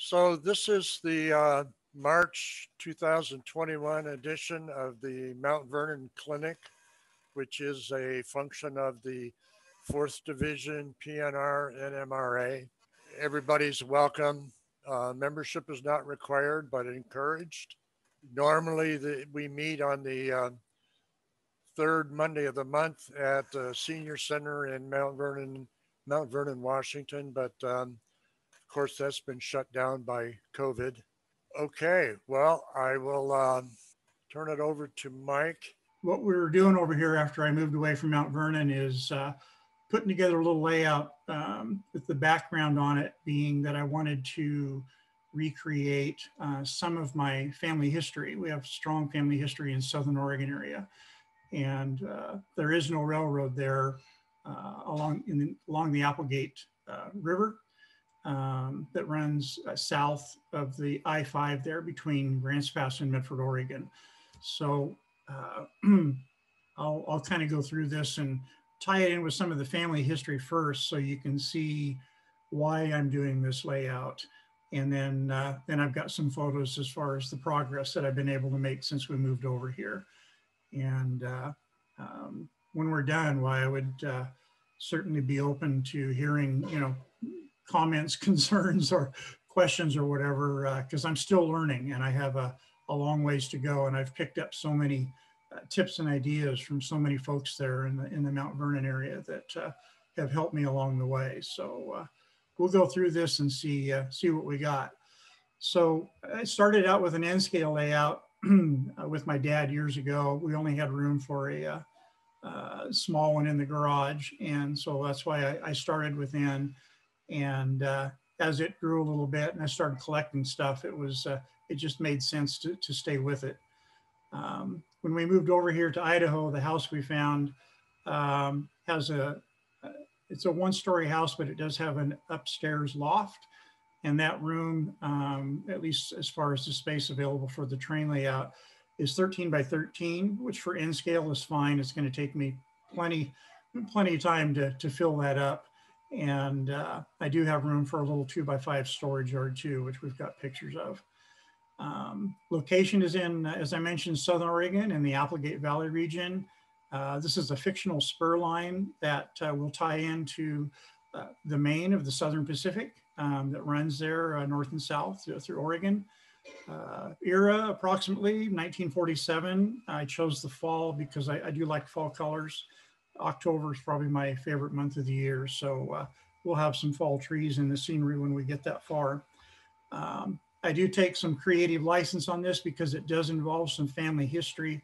So this is the March 2021 edition of the Mount Vernon Clinic, which is a function of the 4th Division PNR NMRA. Everybody's welcome. Membership is not required, but encouraged. Normally, we meet on the third Monday of the month at the Senior Center in Mount Vernon, Washington, but of course, that's been shut down by COVID. Okay, well, I will turn it over to Mike. What we were doing over here after I moved away from Mount Vernon is putting together a little layout with the background on it being that I wanted to recreate some of my family history. We have strong family history in Southern Oregon area, and there is no railroad there along the Applegate River. That runs south of the I-5 there between Grants Pass and Medford, Oregon. So I'll kind of go through this and tie it in with some of the family history first so you can see why I'm doing this layout. And then I've got some photos as far as the progress that I've been able to make since we moved over here. And when we're done, why I would certainly be open to hearing, comments, concerns, or questions or whatever, because I'm still learning and I have a long ways to go. And I've picked up so many tips and ideas from so many folks there in the Mount Vernon area that have helped me along the way. So we'll go through this and see what we got. So I started out with an N scale layout with my dad years ago. We only had room for a small one in the garage. And so that's why I started with N. And as it grew a little bit and I started collecting stuff, it just made sense to stay with it. When we moved over here to Idaho, the house we found it's a one-story house, but it does have an upstairs loft. And that room, at least as far as the space available for the train layout, is 13 by 13, which for N scale is fine. It's going to take me plenty of time to fill that up. And I do have room for a little 2x5 storage yard too, which we've got pictures of. Location is in, as I mentioned, Southern Oregon in the Applegate Valley region. This is a fictional spur line that will tie into the main of the Southern Pacific that runs there north and south through Oregon. Era approximately 1947. I chose the fall because I do like fall colors. October is probably my favorite month of the year. So we'll have some fall trees in the scenery when we get that far. I do take some creative license on this because it does involve some family history.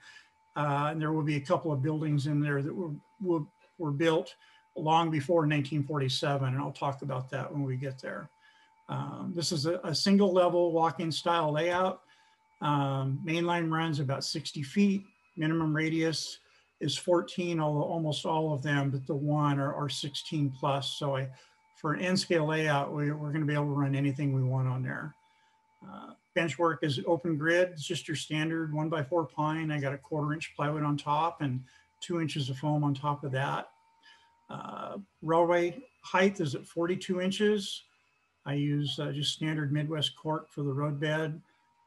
And there will be a couple of buildings in there that were built long before 1947. And I'll talk about that when we get there. This is a single level walk-in style layout. Main line runs about 60 feet. Minimum radius is 14, although almost all of them, but the one are 16 plus. So for an N scale layout, we're going to be able to run anything we want on there. Benchwork is open grid. It's just your standard 1x4 pine. I got a 1/4 inch plywood on top and 2 inches of foam on top of that. Railway height is at 42 inches. I use just standard Midwest cork for the roadbed.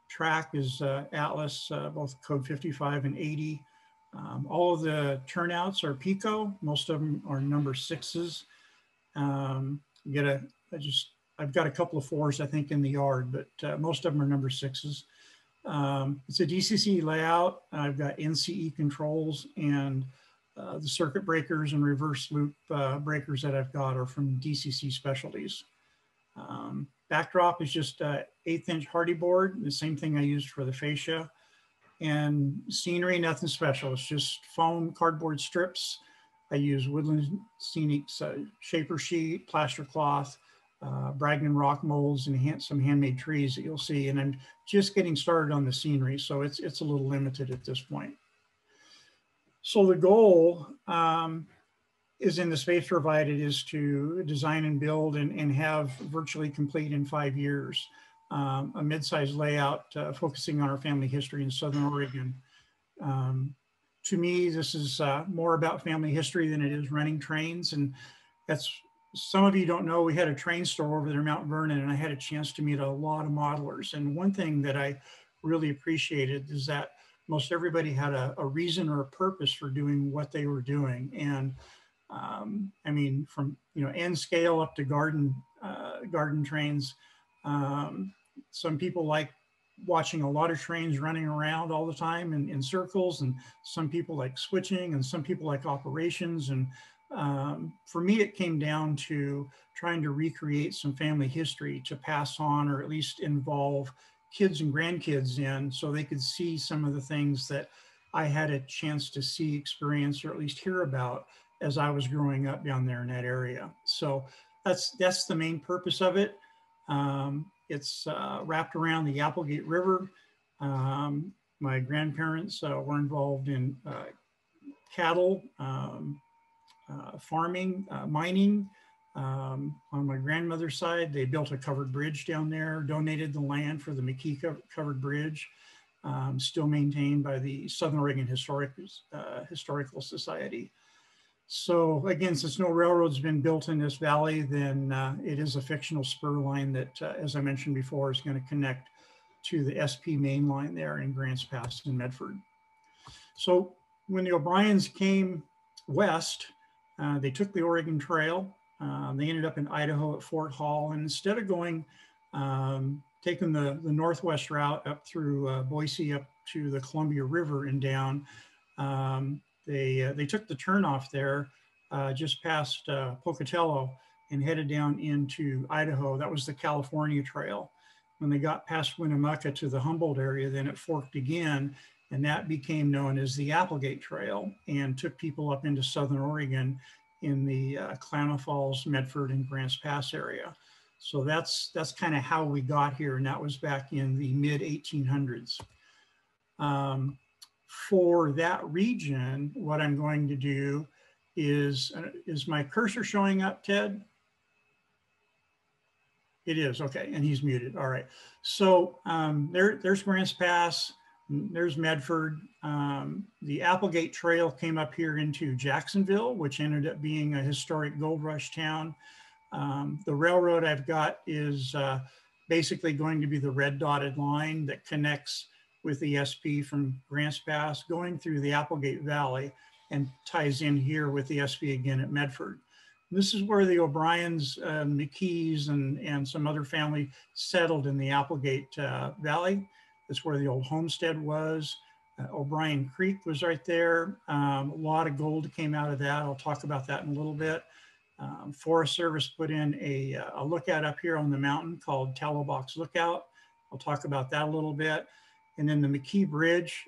Track is Atlas, both code 55 and 80. All of the turnouts are Pico. Most of them are number 6s. I've got a couple of 4s, I think, in the yard, but most of them are number 6s. It's a DCC layout. I've got NCE controls, and the circuit breakers and reverse loop breakers that I've got are from DCC Specialties. Backdrop is just 1/8 inch hardy board, the same thing I used for the fascia. And scenery, nothing special. It's just foam cardboard strips. I use Woodland Scenics shaper sheet, plaster cloth, Bragdon rock molds, and some handmade trees that you'll see. And I'm just getting started on the scenery, so it's a little limited at this point. So the goal is in the space provided is to design and build and have virtually complete in 5 years. A mid-sized layout focusing on our family history in Southern Oregon. To me, this is more about family history than it is running trains. And that's some of you don't know, we had a train store over there in Mount Vernon, and I had a chance to meet a lot of modelers. And one thing that I really appreciated is that most everybody had a reason or a purpose for doing what they were doing. And I mean, from, you know, N scale up to garden trains. Some people like watching a lot of trains running around all the time in circles, and some people like switching, and some people like operations. And for me, it came down to trying to recreate some family history to pass on, or at least involve kids and grandkids in, so they could see some of the things that I had a chance to see, experience, or at least hear about as I was growing up down there in that area. So that's the main purpose of it. It's wrapped around the Applegate River. My grandparents were involved in cattle, farming, mining. On my grandmother's side, they built a covered bridge down there, donated the land for the Mckee covered bridge, still maintained by the Southern Oregon Historical Society. So again, since no railroad's been built in this valley, then it is a fictional spur line that, as I mentioned before, is going to connect to the SP main line there in Grants Pass in Medford. So when the O'Briens came west, they took the Oregon Trail. They ended up in Idaho at Fort Hall, and instead of going, taking the northwest route up through Boise up to the Columbia River and down, they took the turnoff there just past Pocatello and headed down into Idaho. That was the California Trail. When they got past Winnemucca to the Humboldt area, then it forked again, and that became known as the Applegate Trail, and took people up into Southern Oregon in the Klamath Falls, Medford, and Grants Pass area. So that's kind of how we got here, and that was back in the mid 1800s. For that region, what I'm going to do is my cursor showing up, Ted? It is, okay, and he's muted, all right. So there's Grants Pass, there's Medford. The Applegate Trail came up here into Jacksonville, which ended up being a historic gold rush town. The railroad I've got is basically going to be the red dotted line that connects with the SP from Grants Pass, going through the Applegate Valley, and ties in here with the SP again at Medford. This is where the O'Briens, McKees, and some other family settled in the Applegate Valley. That's where the old homestead was. O'Brien Creek was right there. A lot of gold came out of that. I'll talk about that in a little bit. Forest Service put in a lookout up here on the mountain called Telobox Lookout. I'll talk about that a little bit. And then the Mckee Bridge,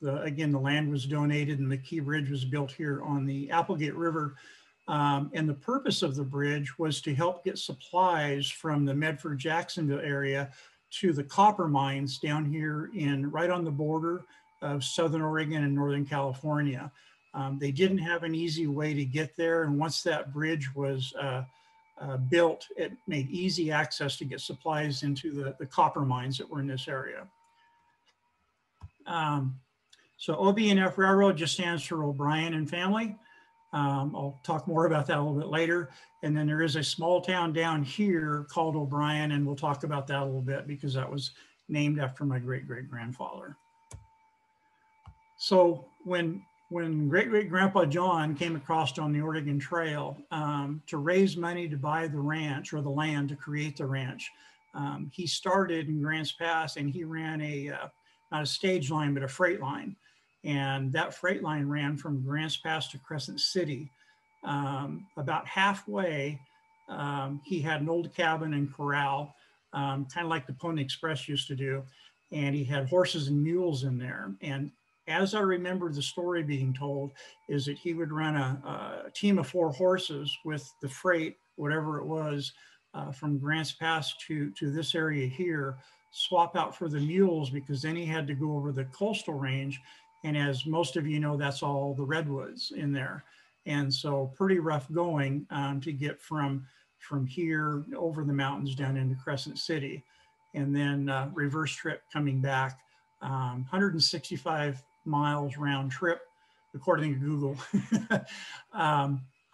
again, the land was donated, and the Mckee Bridge was built here on the Applegate River. And the purpose of the bridge was to help get supplies from the Medford-Jacksonville area to the copper mines down here right on the border of Southern Oregon and Northern California. They didn't have an easy way to get there, and once that bridge was built, it made easy access to get supplies into the copper mines that were in this area. So OB&F Railroad just stands for O'Brien and Family. I'll talk more about that a little bit later. And then there is a small town down here called O'Brien, and we'll talk about that a little bit because that was named after my great-great-grandfather. So when great-great-grandpa John came across on the Oregon Trail to raise money to buy the ranch, or the land to create the ranch, he started in Grants Pass, and he ran not a stage line, but a freight line. And that freight line ran from Grants Pass to Crescent City. About halfway, he had an old cabin and corral, kind of like the Pony Express used to do. And he had horses and mules in there. And as I remember the story being told, is that he would run a team of 4 horses with the freight, whatever it was, from Grants Pass to this area here, swap out for the mules, because then he had to go over the coastal range. And as most of you know, that's all the redwoods in there. And so pretty rough going to get from here over the mountains down into Crescent City. And then reverse trip coming back, 165 miles round trip, according to Google.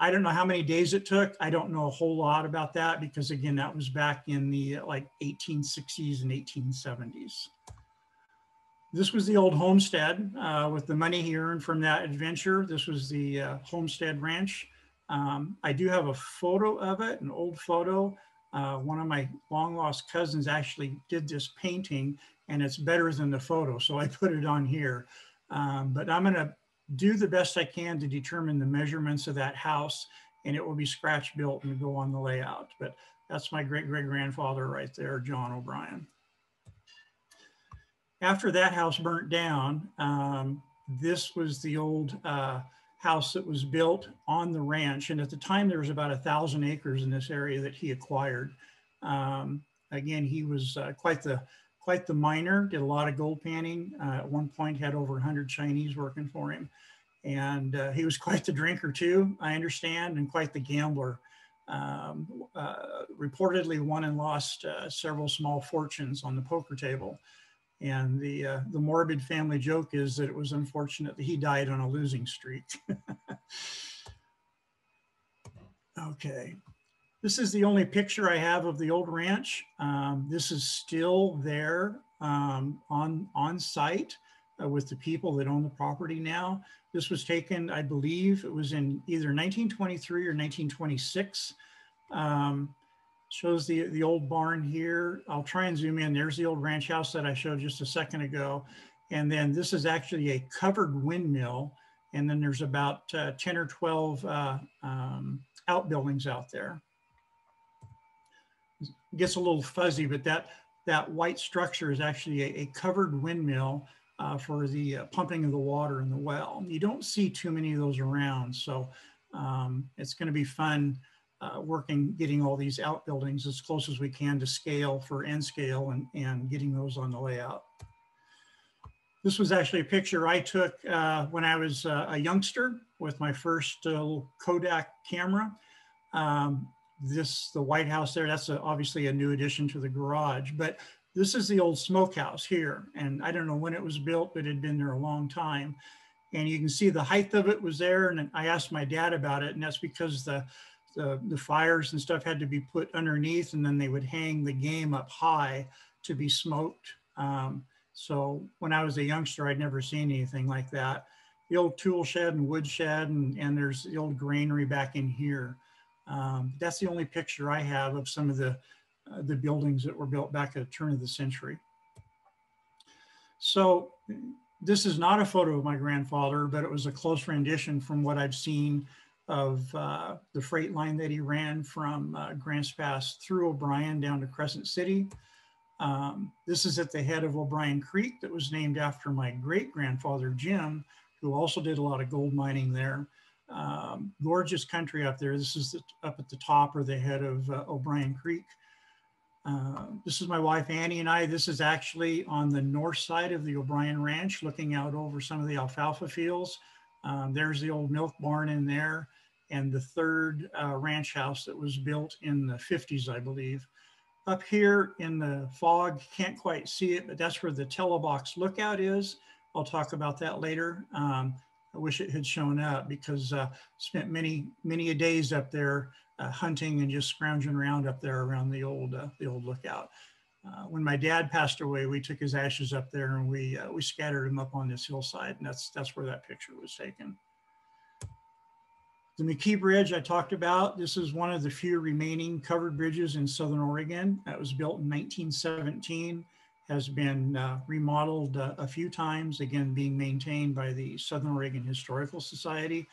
I don't know how many days it took. I don't know a whole lot about that because again, that was back in the like 1860s and 1870s. This was the old homestead with the money he earned from that adventure. This was the homestead ranch. I do have a photo of it, an old photo. One of my long lost cousins actually did this painting and it's better than the photo. So I put it on here. But I'm gonna do the best I can to determine the measurements of that house, and it will be scratch built and go on the layout. But that's my great-great-grandfather right there, John O'Brien. After that house burnt down, this was the old house that was built on the ranch. And at the time, there was about 1,000 acres in this area that he acquired. Again, he was quite the miner, did a lot of gold panning. At one point, had over 100 Chinese working for him. And he was quite the drinker too, I understand, and quite the gambler. Reportedly won and lost several small fortunes on the poker table. And the morbid family joke is that it was unfortunate that he died on a losing streak. Okay, this is the only picture I have of the old ranch. This is still there on site with the people that own the property now. This was taken, I believe it was in either 1923 or 1926. Shows the old barn here. I'll try and zoom in. There's the old ranch house that I showed just a second ago. And then this is actually a covered windmill. And then there's about 10 or 12 outbuildings out there. It gets a little fuzzy, but that white structure is actually a covered windmill for the pumping of the water in the well. You don't see too many of those around. So it's gonna be fun getting all these outbuildings as close as we can to scale for N scale and getting those on the layout. This was actually a picture I took when I was a youngster with my first Kodak camera. The White House there, that's obviously a new addition to the garage, but this is the old smokehouse here. And I don't know when it was built, but it had been there a long time. And you can see the height of it was there. And I asked my dad about it, and that's because the fires and stuff had to be put underneath, and then they would hang the game up high to be smoked. So when I was a youngster, I'd never seen anything like that. The old tool shed and wood shed, and there's the old granary back in here. That's the only picture I have of some of the buildings that were built back at the turn of the century. So this is not a photo of my grandfather, but it was a close rendition from what I've seen of the freight line that he ran from Grants Pass through O'Brien down to Crescent City. This is at the head of O'Brien Creek that was named after my great-grandfather, Jim, who also did a lot of gold mining there. Gorgeous country up there. This is up at the top or the head of O'Brien Creek. This is my wife, Annie, and I. This is actually on the north side of the O'Brien Ranch, looking out over some of the alfalfa fields. There's the old milk barn in there, and the third ranch house that was built in the 50s, I believe. Up here in the fog, can't quite see it, but that's where the Telobox Lookout is. I'll talk about that later. I wish it had shown up because spent many a days up there hunting and just scrounging around up there around the old lookout. When my dad passed away, we took his ashes up there and we scattered them up on this hillside, and that's where that picture was taken. The Mckee Bridge I talked about. This is one of the few remaining covered bridges in Southern Oregon. That was built in 1917, has been remodeled a few times, again, being maintained by the Southern Oregon Historical Society.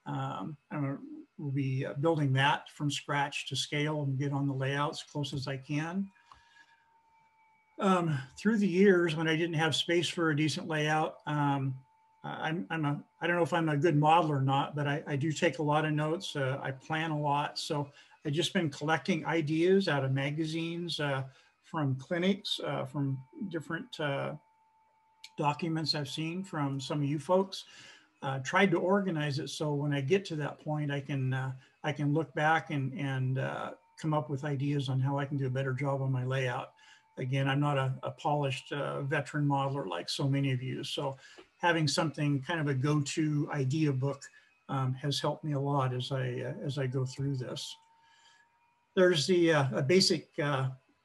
We'll be building that from scratch to scale and get on the layout as close as I can. Through the years, when I didn't have space for a decent layout, I don't know if I'm a good modeler or not, but I do take a lot of notes. I plan a lot. So I've just been collecting ideas out of magazines, from clinics, from different documents I've seen from some of you folks. Tried to organize it so when I get to that point, I can look back and come up with ideas on how I can do a better job on my layout. Again, I'm not a polished veteran modeler like so many of you. So having something kind of a go-to idea book has helped me a lot as I go through this. There's the a basic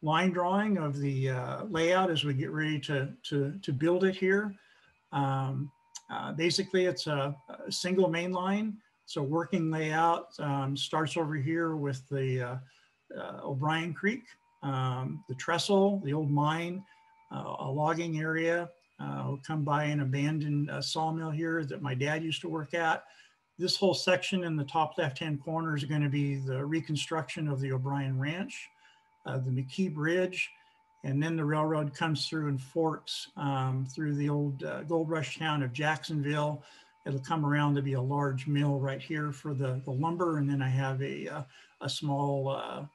line drawing of the layout as we get ready to build it here. Basically, it's a single main line. It's a working layout. Starts over here with the O'Brien Creek, the trestle, the old mine, a logging area. We'll come by an abandoned sawmill here that my dad used to work at. This whole section in the top left-hand corner is going to be the reconstruction of the O'Brien Ranch, the Mckee Bridge, and then the railroad comes through and forks through the old gold rush town of Jacksonville. It'll come around to be a large mill right here for the lumber, and then I have a small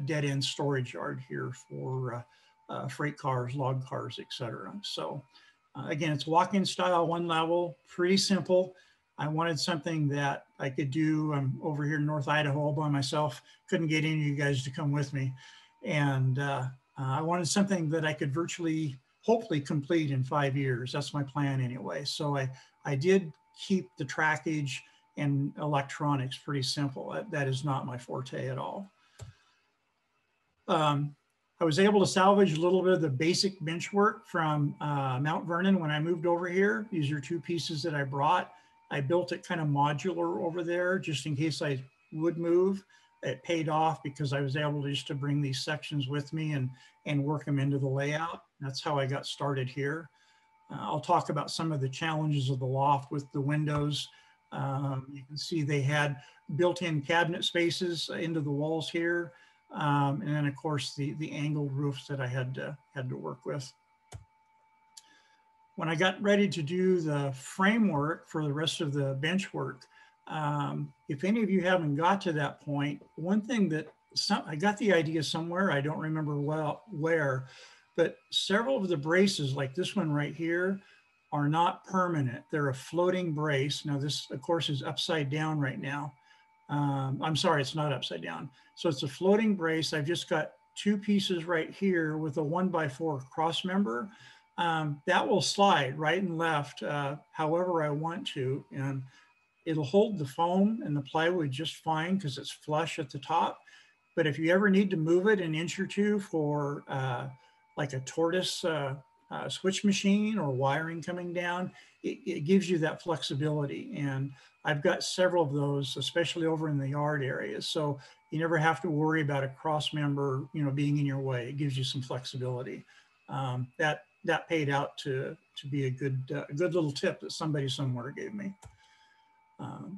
dead-end storage yard here for freight cars, log cars, etc. So again, it's walk-in style, one level, pretty simple. I wanted something that I could do. I'm over here in North Idaho all by myself. Couldn't get any of you guys to come with me. And I wanted something that I could virtually, hopefully complete in 5 years. That's my plan anyway. So I did keep the trackage and electronics pretty simple. That is not my forte at all. I was able to salvage a little bit of the basic bench work from Mt Vernon when I moved over here. These are 2 pieces that I brought. I built it kind of modular over there just in case I would move. It paid off because I was able just to bring these sections with me and work them into the layout. That's how I got started here. I'll talk about some of the challenges of the loft with the windows. You can see they had built-in cabinet spaces into the walls here. And then of course the angled roofs that I had to work with. When I got ready to do the framework for the rest of the bench work, if any of you haven't got to that point, one thing that I got the idea somewhere, I don't remember well where, but several of the braces like this one right here are not permanent. They're a floating brace. Now this of course is upside down right now. I'm sorry, it's not upside down. So it's a floating brace. I've just got 2 pieces right here with a 1x4 cross member. That will slide right and left however I want to, and it'll hold the foam and the plywood just fine because it's flush at the top. But if you ever need to move it an inch or 2 for like a tortoise switch machine or wiring coming down, it gives you that flexibility. And I've got several of those, especially over in the yard areas. So you never have to worry about a cross member, being in your way. It gives you some flexibility. That paid out to be a good little tip that somebody somewhere gave me.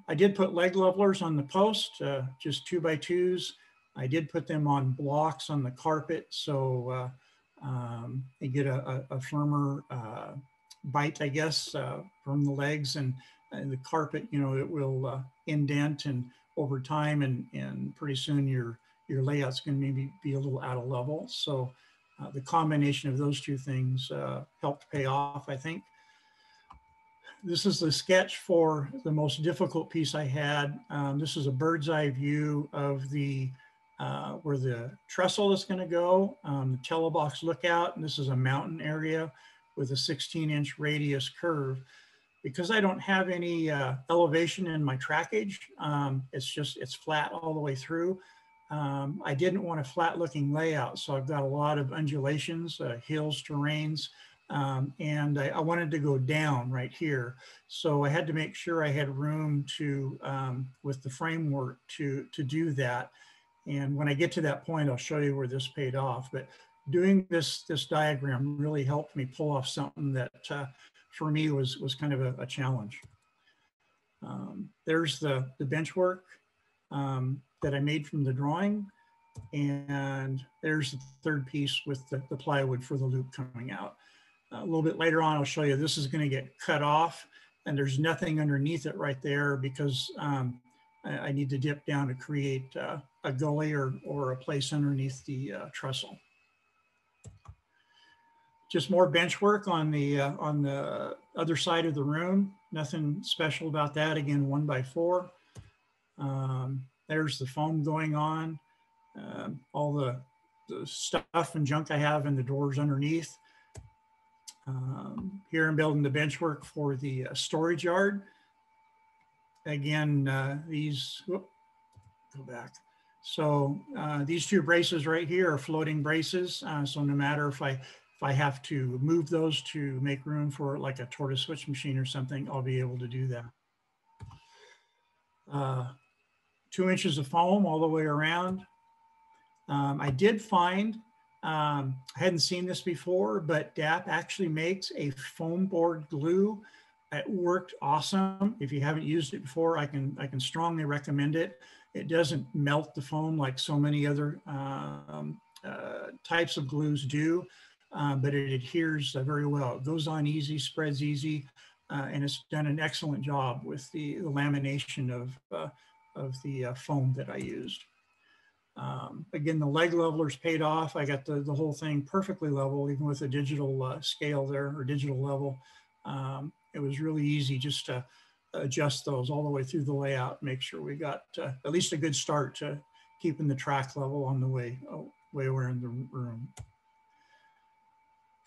I did put leg levelers on the post, just 2x2s. I did put them on blocks on the carpet, so they get a firmer bite, I guess, from the legs, and the carpet, it will indent, and over time, and pretty soon your layout's going to maybe be a little out of level. So the combination of those 2 things helped pay off, I think. This is the sketch for the most difficult piece I had. This is a bird's eye view of the where the trestle is going to go, the Telobox Lookout, and this is a mountain area with a 16-inch radius curve. Because I don't have any elevation in my trackage, it's flat all the way through. I didn't want a flat looking layout, so I've got a lot of undulations, hills, terrains, and I wanted to go down right here. So I had to make sure I had room to, with the framework to do that. And when I get to that point, I'll show you where this paid off. But doing this diagram really helped me pull off something that for me was kind of a challenge. There's the bench work that I made from the drawing. And there's the 3rd piece with the plywood for the loop coming out. A little bit later on, I'll show you this is going to get cut off, and there's nothing underneath it right there because I need to dip down to create a gully or a place underneath the trestle. Just more bench work on the other side of the room. Nothing special about that. Again, 1x4. There's the foam going on. All the stuff and junk I have in the doors underneath. Here I'm building the bench work for the storage yard. again, these, whoop, go back. So these two braces right here are floating braces. So no matter if I have to move those to make room for like a tortoise switch machine or something, I'll be able to do that. 2 inches of foam all the way around. I did find, I hadn't seen this before, but DAP actually makes a foam board glue. It worked awesome. If you haven't used it before, I can strongly recommend it. It doesn't melt the foam like so many other types of glues do, but it adheres very well. It goes on easy, spreads easy, and it's done an excellent job with the lamination of the foam that I used. Again, the leg levelers paid off. I got the whole thing perfectly level, even with a digital scale there, or digital level. It was really easy just to adjust those all the way through the layout, make sure we got at least a good start to keeping the track level on the way we're in the room.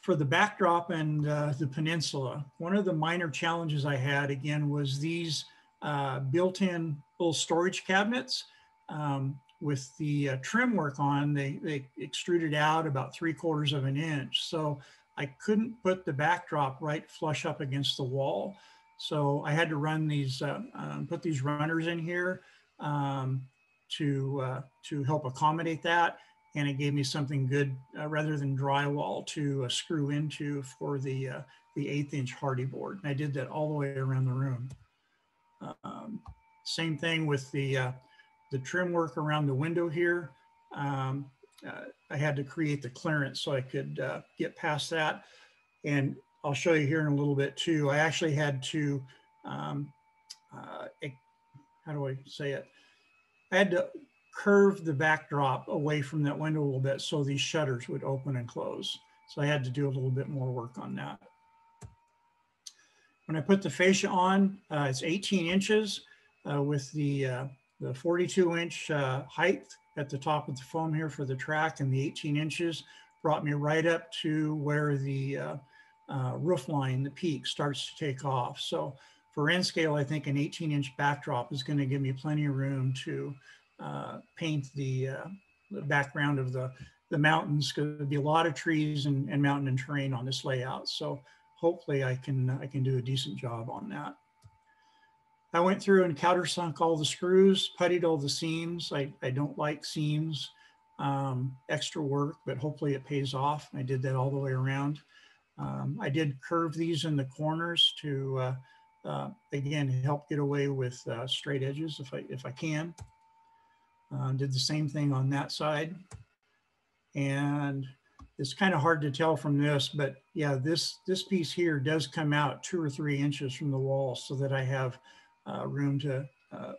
For the backdrop and the peninsula, one of the minor challenges I had, again, was these built-in little storage cabinets. With the trim work on, they extruded out about 3/4 of an inch. So I couldn't put the backdrop right flush up against the wall. So I had to run these, put these runners in here to help accommodate that. And it gave me something good rather than drywall to screw into for the 1/8 inch hardy board. And I did that all the way around the room. Same thing with the trim work around the window here. I had to create the clearance so I could get past that. And I'll show you here in a little bit too. I actually had to, how do I say it? I had to curve the backdrop away from that window a little bit so these shutters would open and close. So I had to do a little bit more work on that. When I put the fascia on, it's 18 inches with the 42-inch height at the top of the foam here for the track, and the 18 inches brought me right up to where the roof line, the peak, starts to take off. So for end scale, I think an 18-inch backdrop is going to give me plenty of room to paint the background of the mountains, because there'll be a lot of trees and mountain and terrain on this layout. So hopefully I can do a decent job on that. I went through and countersunk all the screws, puttied all the seams. I don't like seams, extra work, but hopefully it pays off. I did that all the way around. I did curve these in the corners to, again, help get away with straight edges if I can. Did the same thing on that side. And it's kind of hard to tell from this, but yeah, this piece here does come out 2 or 3 inches from the wall so that I have room to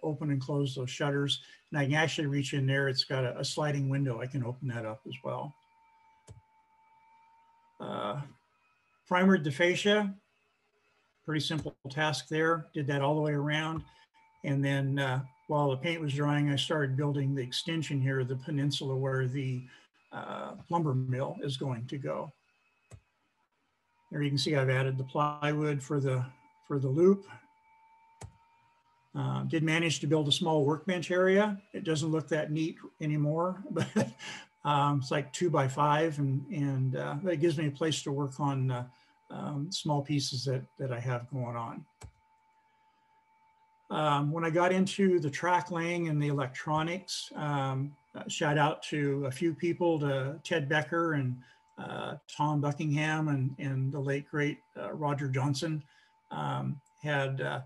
open and close those shutters. And I can actually reach in there. It's got a sliding window. I can open that up as well. Primered the fascia. Pretty simple task there. Did that all the way around. And then while the paint was drying, I started building the extension here of the peninsula where the lumber mill is going to go. There you can see I've added the plywood for the loop. Did manage to build a small workbench area. It doesn't look that neat anymore, but it's like 2 by 5, and it gives me a place to work on small pieces that I have going on. When I got into the track laying and the electronics, shout out to a few people, to Ted Becker and Tom Buckingham and the late great Roger Johnson had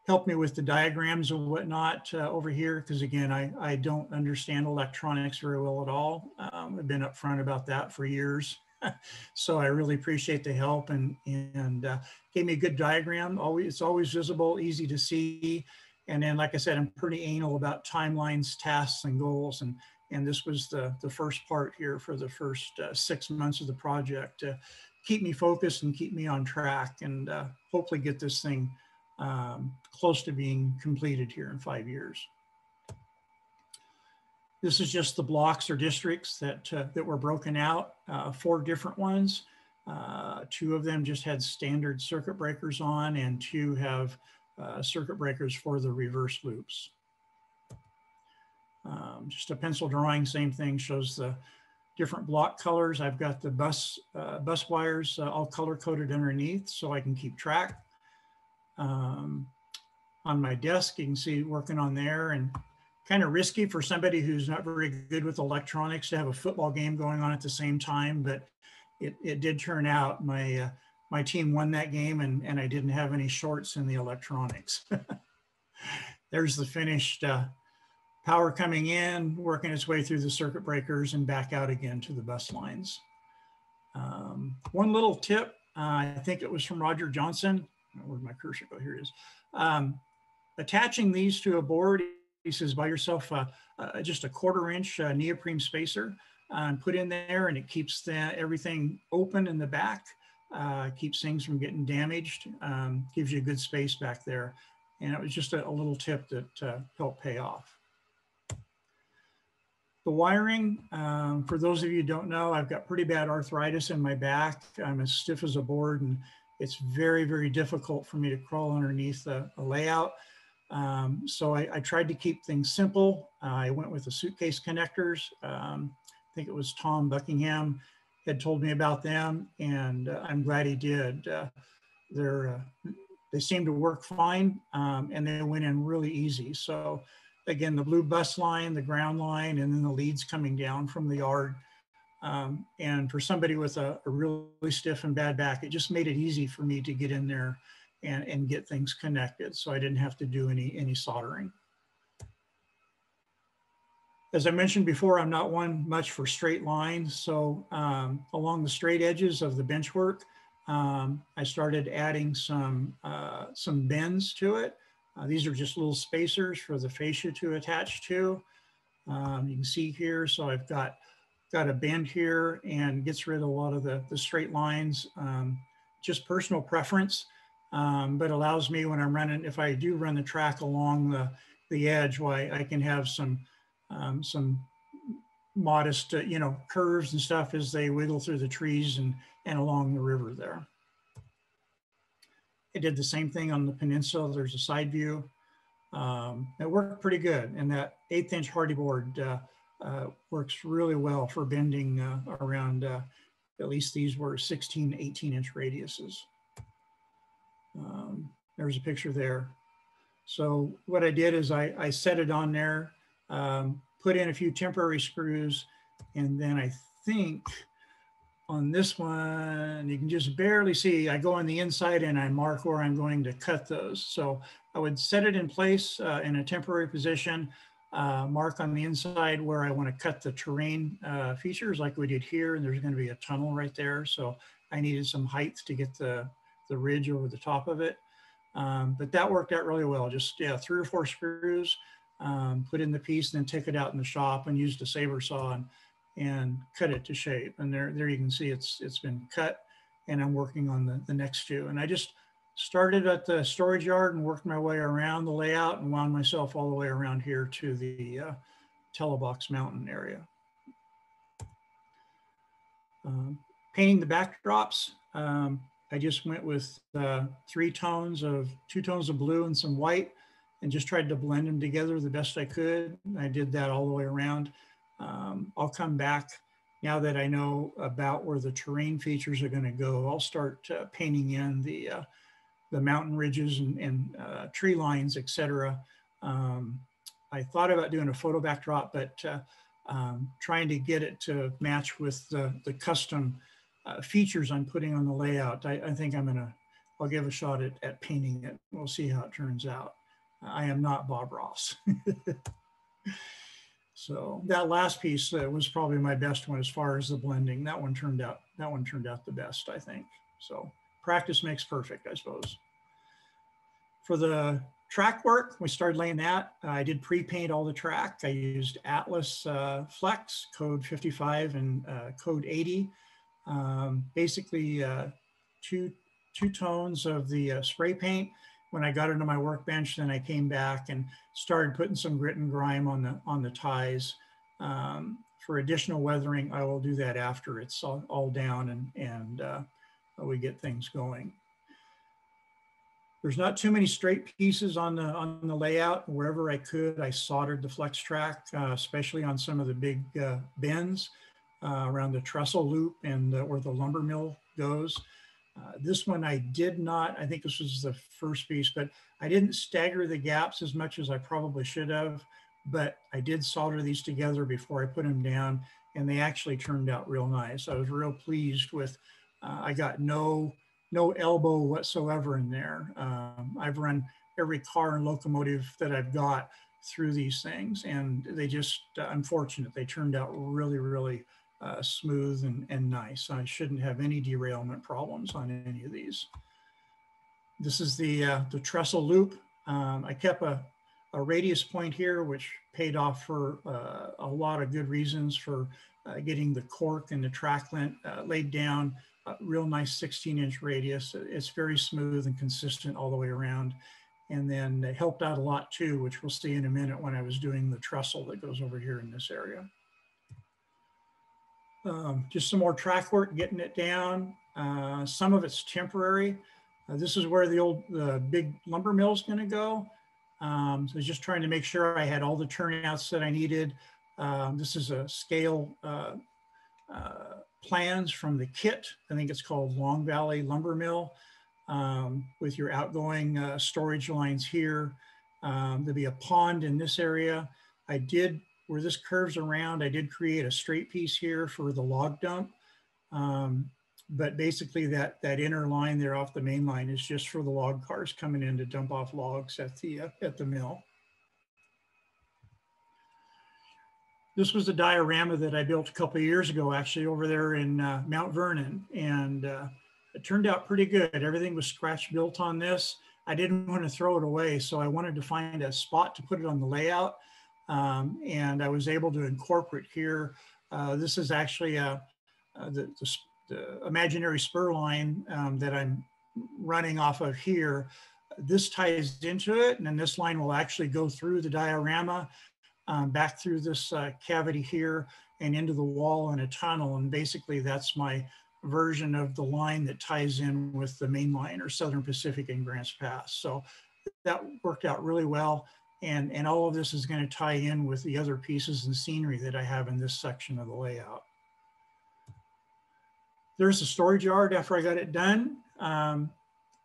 helped me with the diagrams and whatnot over here, because again, I don't understand electronics very well at all. I've been upfront about that for years. So I really appreciate the help, and gave me a good diagram. It's always visible, easy to see. And then, like I said, I'm pretty anal about timelines, tasks, and goals. And this was the first part here for the first 6 months of the project to keep me focused and keep me on track, and hopefully get this thing close to being completed here in 5 years. This is just the blocks or districts that were broken out, 4 different ones. 2 of them just had standard circuit breakers on, and 2 have circuit breakers for the reverse loops. Just a pencil drawing, same thing, shows the different block colors. I've got the bus wires all color coded underneath so I can keep track. On my desk, you can see working on there, and kind of risky for somebody who's not very good with electronics to have a football game going on at the same time, but it did turn out. My team won that game, and I didn't have any shorts in the electronics. There's the finished power coming in, working its way through the circuit breakers and back out again to the bus lines. One little tip, I think it was from Roger Johnson. Where'd my cursor go? Here it is. Attaching these to a board, he says, buy yourself just a 1/4 inch neoprene spacer and put in there, and it keeps everything open in the back, keeps things from getting damaged, gives you a good space back there. And it was just a little tip that helped pay off. The wiring, for those of you who don't know, I've got pretty bad arthritis in my back. I'm as stiff as a board, and it's very, very difficult for me to crawl underneath a layout. So I tried to keep things simple. I went with the suitcase connectors. I think it was Tom Buckingham had told me about them, and I'm glad he did. They seem to work fine, and they went in really easy. So again, the blue bus line, the ground line, and then the leads coming down from the yard. And for somebody with a really stiff and bad back, it just made it easy for me to get in there and get things connected. So I didn't have to do any soldering. As I mentioned before, I'm not one much for straight lines. So along the straight edges of the benchwork, I started adding some bends to it. These are just little spacers for the fascia to attach to. You can see here, so I've got a bend here and gets rid of a lot of the straight lines. Just personal preference, but allows me when I'm running, if I do run the track along the edge, why I can have some modest, curves and stuff as they wiggle through the trees and along the river there. I did the same thing on the peninsula. There's a side view. It worked pretty good. And that 1/8 inch hardy board works really well for bending around, at least these were 16, 18 inch radiuses. There's a picture there. So what I did is I set it on there, put in a few temporary screws, and then I think on this one, you can just barely see, I go on the inside and I mark where I'm going to cut those. So I would set it in place in a temporary position, mark on the inside where I want to cut the terrain features like we did here. And there's going to be a tunnel right there. So I needed some height to get the ridge over the top of it. But that worked out really well. Just 3 or 4 screws, put in the piece, and then take it out in the shop and used a saber saw and cut it to shape. And there you can see it's been cut, and I'm working on the next two. And I just started at the storage yard and worked my way around the layout and wound myself all the way around here to the Telobox mountain area. Painting the backdrops, I just went with 2 tones of blue and some white, and just tried to blend them together the best I could. I did that all the way around. I'll come back now that I know about where the terrain features are going to go. I'll start painting in the mountain ridges and tree lines, etc. I thought about doing a photo backdrop, but trying to get it to match with the custom features I'm putting on the layout. I think I'll give a shot at painting it. We'll see how it turns out. I am not Bob Ross. So that last piece was probably my best one as far as the blending. That one turned out the best, I think. So practice makes perfect, I suppose. For the track work, we started laying that. I did pre-paint all the track. I used Atlas Flex, code 55 and code 80. Basically two tones of the spray paint. When I got into my workbench, then I came back and started putting some grit and grime on the ties. For additional weathering, I will do that after it's all down and we get things going. There's not too many straight pieces on the layout. Wherever I could, I soldered the flex track, especially on some of the big bends around the Trestle Loop and where the lumber mill goes. This one I did not, I think this was the first piece, but I didn't stagger the gaps as much as I probably should have, but I did solder these together before I put them down, and they actually turned out real nice. I was real pleased with, I got no elbow whatsoever in there. I've run every car and locomotive that I've got through these things, and they just, unfortunate, they turned out really, really smooth and nice. I shouldn't have any derailment problems on any of these. This is the Trestle Loop. I kept a radius point here, which paid off for a lot of good reasons for getting the cork and the track lint laid down. Real nice 16-inch radius. It's very smooth and consistent all the way around. And then it helped out a lot too, which we'll see in a minute when I was doing the trestle that goes over here in this area. Just some more track work, getting it down. Some of it's temporary. This is where the big lumber mill is going to go. So just trying to make sure I had all the turnouts that I needed. This is a scale plans from the kit. I think it's called Long Valley Lumber Mill, with your outgoing storage lines here. There'll be a pond in this area. I did, where this curves around, I did create a straight piece here for the log dump. But basically that inner line there off the main line is just for the log cars coming in to dump off logs at the mill. This was a diorama that I built a couple of years ago, actually, over there in Mt Vernon, and it turned out pretty good. Everything was scratch built on this. I didn't want to throw it away, so I wanted to find a spot to put it on the layout, and I was able to incorporate here. This is actually the imaginary spur line that I'm running off of here. This ties into it, and then this line will actually go through the diorama, back through this cavity here and into the wall in a tunnel. And basically that's my version of the line that ties in with the main line or Southern Pacific and Grants Pass. So that worked out really well. And all of this is going to tie in with the other pieces and scenery that I have in this section of the layout. There's the storage yard after I got it done.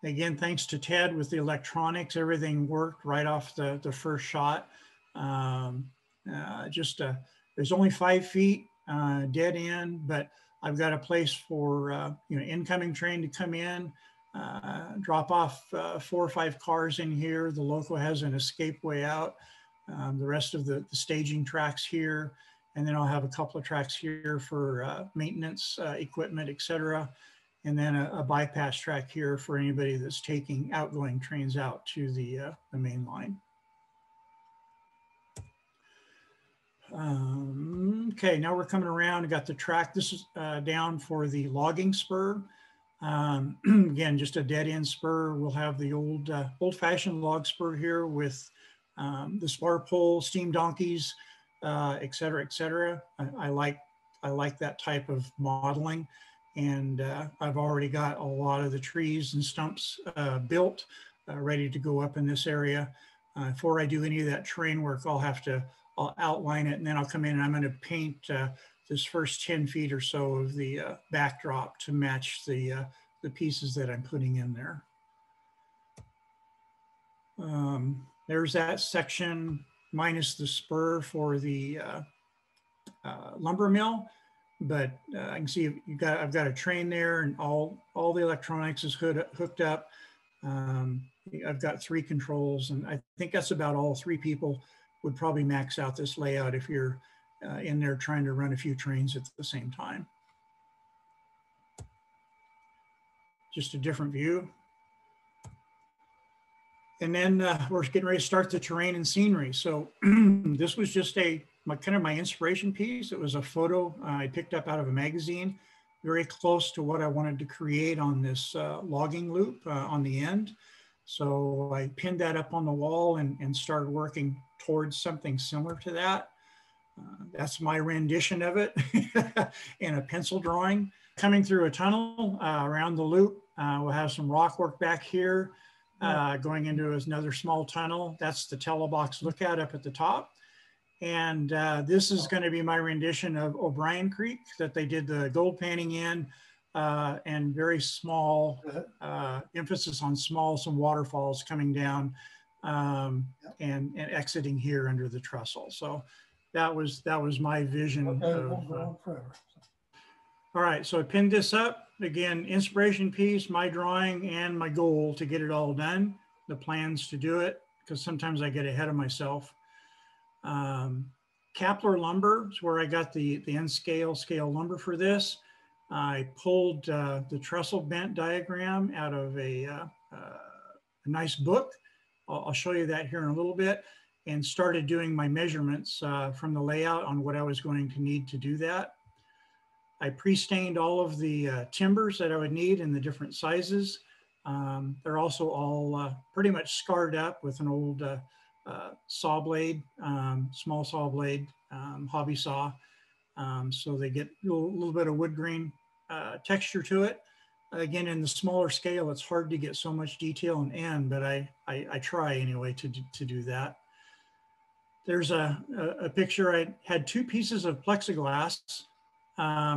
Again, thanks to Ted with the electronics, everything worked right off the first shot. There's only 5 feet dead end, but I've got a place for incoming train to come in, drop off 4 or 5 cars in here. The loco has an escape way out. The rest of the staging tracks here, and then I'll have a couple of tracks here for maintenance equipment, etc. And then a bypass track here for anybody that's taking outgoing trains out to the main line. Okay, now we're coming around. I got the track. This is down for the logging spur. Again, just a dead end spur. We'll have the old-fashioned log spur here with the spar pole, steam donkeys, et cetera, et cetera. I like that type of modeling, and I've already got a lot of the trees and stumps built, ready to go up in this area. Before I do any of that terrain work, I'll outline it, and then I'll come in and I'm going to paint this first 10 feet or so of the backdrop to match the pieces that I'm putting in there. There's that section minus the spur for the lumber mill, but I can see I've got a train there, and all the electronics is hooked up. I've got 3 controls, and I think that's about all. 3 people would probably max out this layout if you're in there trying to run a few trains at the same time. Just a different view. And then we're getting ready to start the terrain and scenery. So this was just kind of my inspiration piece. It was a photo I picked up out of a magazine, very close to what I wanted to create on this logging loop on the end. So I pinned that up on the wall and started working towards something similar to that. That's my rendition of it in a pencil drawing. Coming through a tunnel around the loop, we'll have some rock work back here. going into another small tunnel. That's the Telobox Lookout up at the top. And this is going to be my rendition of O'Brien Creek that they did the gold painting in, and very small, emphasis on small, some waterfalls coming down and exiting here under the trestle. So that was my vision. All right, so I pinned this up. Again, inspiration piece, my drawing, and my goal to get it all done, the plans to do it, because sometimes I get ahead of myself. Kapler lumber is where I got the end scale lumber for this. I pulled the trestle bent diagram out of a nice book. I'll show you that here in a little bit, and started doing my measurements from the layout on what I was going to need to do that. I pre-stained all of the timbers that I would need in the different sizes. They're also all pretty much scarred up with an old saw blade, small saw blade, hobby saw. So they get a little bit of wood grain texture to it. Again, in the smaller scale, it's hard to get so much detail and end, but I try anyway to do that. There's a picture. I had two pieces of plexiglass,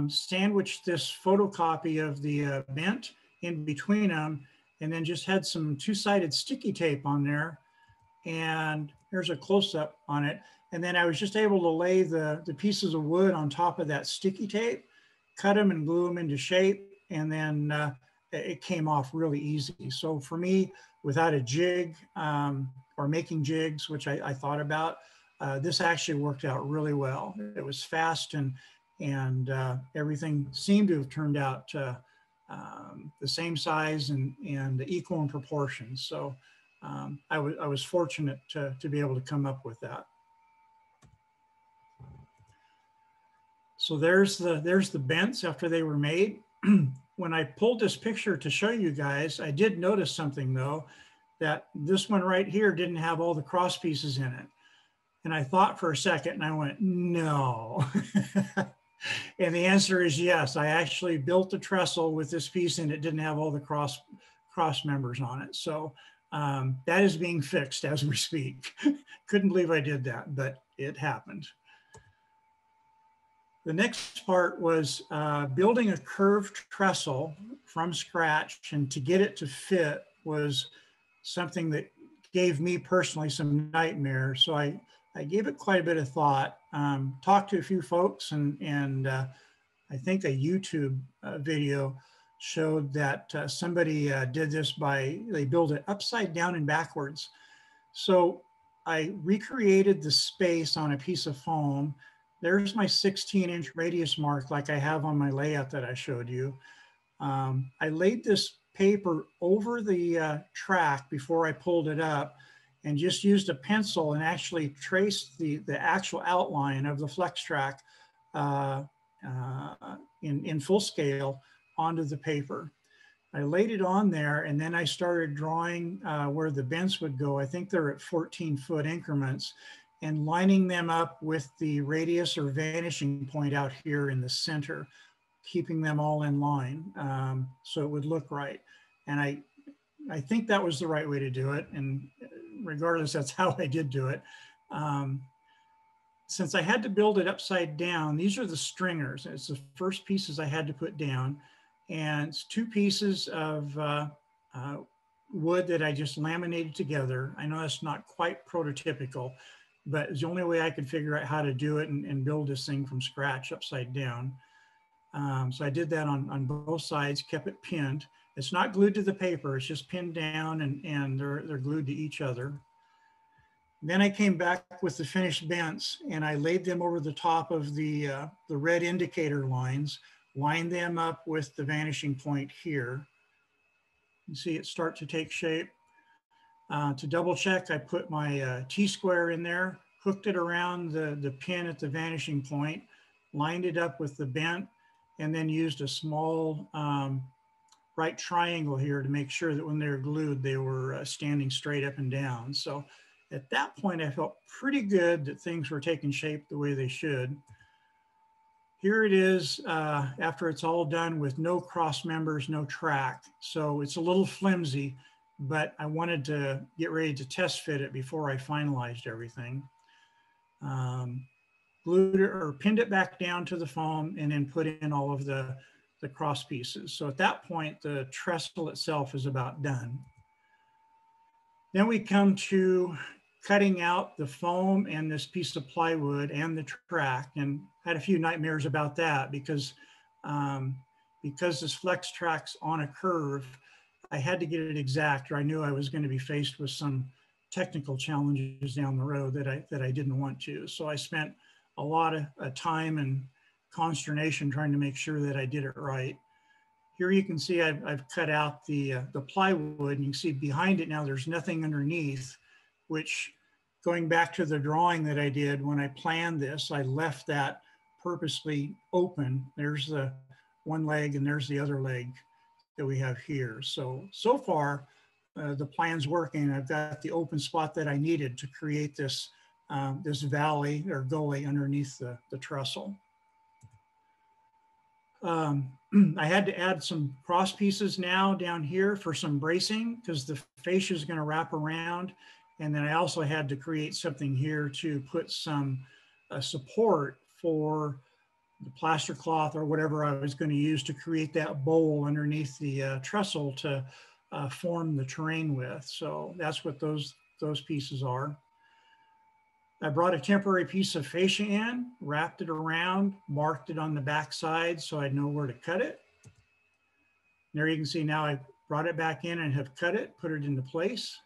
sandwiched this photocopy of the bent in between them, and then just had some two-sided sticky tape on there. And here's a close-up on it. And then I was just able to lay the pieces of wood on top of that sticky tape, cut them and glue them into shape, and then it came off really easy. So for me, without a jig or making jigs, which I thought about, this actually worked out really well. It was fast, and everything seemed to have turned out the same size and equal in proportions. So I was fortunate to be able to come up with that. So there's the bents after they were made. When I pulled this picture to show you guys, I did notice something though, that this one right here didn't have all the cross pieces in it. And I thought for a second and I went, no. And the answer is yes. I actually built the trestle with this piece and it didn't have all the cross members on it. So that is being fixed as we speak. Couldn't believe I did that, but it happened. The next part was building a curved trestle from scratch, and to get it to fit was something that gave me personally some nightmares. So I gave it quite a bit of thought, talked to a few folks, and I think a YouTube video showed that somebody did this they built it upside down and backwards. So I recreated the space on a piece of foam. There's my 16-inch radius mark like I have on my layout that I showed you. I laid this paper over the track before I pulled it up and just used a pencil and actually traced the actual outline of the flex track in full scale onto the paper. I laid it on there, and then I started drawing where the bents would go. I think they're at 14-foot increments, and lining them up with the radius or vanishing point out here in the center, keeping them all in line so it would look right. And I think that was the right way to do it. And regardless, that's how I did do it. Since I had to build it upside down, these are the stringers. It's the first pieces I had to put down. And it's two pieces of wood that I just laminated together. I know that's not quite prototypical, but it's the only way I could figure out how to do it and build this thing from scratch upside down. So I did that on both sides, kept it pinned. It's not glued to the paper, it's just pinned down, and they're glued to each other. Then I came back with the finished bents and I laid them over the top of the red indicator lines, lined them up with the vanishing point here. You see it start to take shape. To double check, I put my T-square in there, hooked it around the pin at the vanishing point, lined it up with the bent, and then used a small right triangle here to make sure that when they were glued, they were standing straight up and down. So at that point, I felt pretty good that things were taking shape the way they should. Here it is after it's all done with no cross members, no track. So it's a little flimsy. but I wanted to get ready to test fit it before I finalized everything. Glued it or pinned it back down to the foam and then put in all of the cross pieces. So at that point, the trestle itself is about done. Then we come to cutting out the foam and this piece of plywood and the track, and had a few nightmares about that because this flex track's on a curve, I had to get it exact, or I knew I was going to be faced with some technical challenges down the road that I didn't want to. So I spent a lot of time and consternation trying to make sure that I did it right. Here you can see I've cut out the plywood, and you can see behind it now there's nothing underneath, which, going back to the drawing that I did when I planned this, I left that purposely open. There's the one leg and there's the other leg that we have here. So far, the plan's working. I've got the open spot that I needed to create this, this valley or gully underneath the trestle. I had to add some cross pieces now down here for some bracing because the fascia is going to wrap around. And then I also had to create something here to put some support for the plaster cloth or whatever I was going to use to create that bowl underneath the trestle to form the terrain with. So that's what those pieces are. I brought a temporary piece of fascia in, wrapped it around, marked it on the back side so I'd know where to cut it. There you can see now I brought it back in and have cut it, put it into place.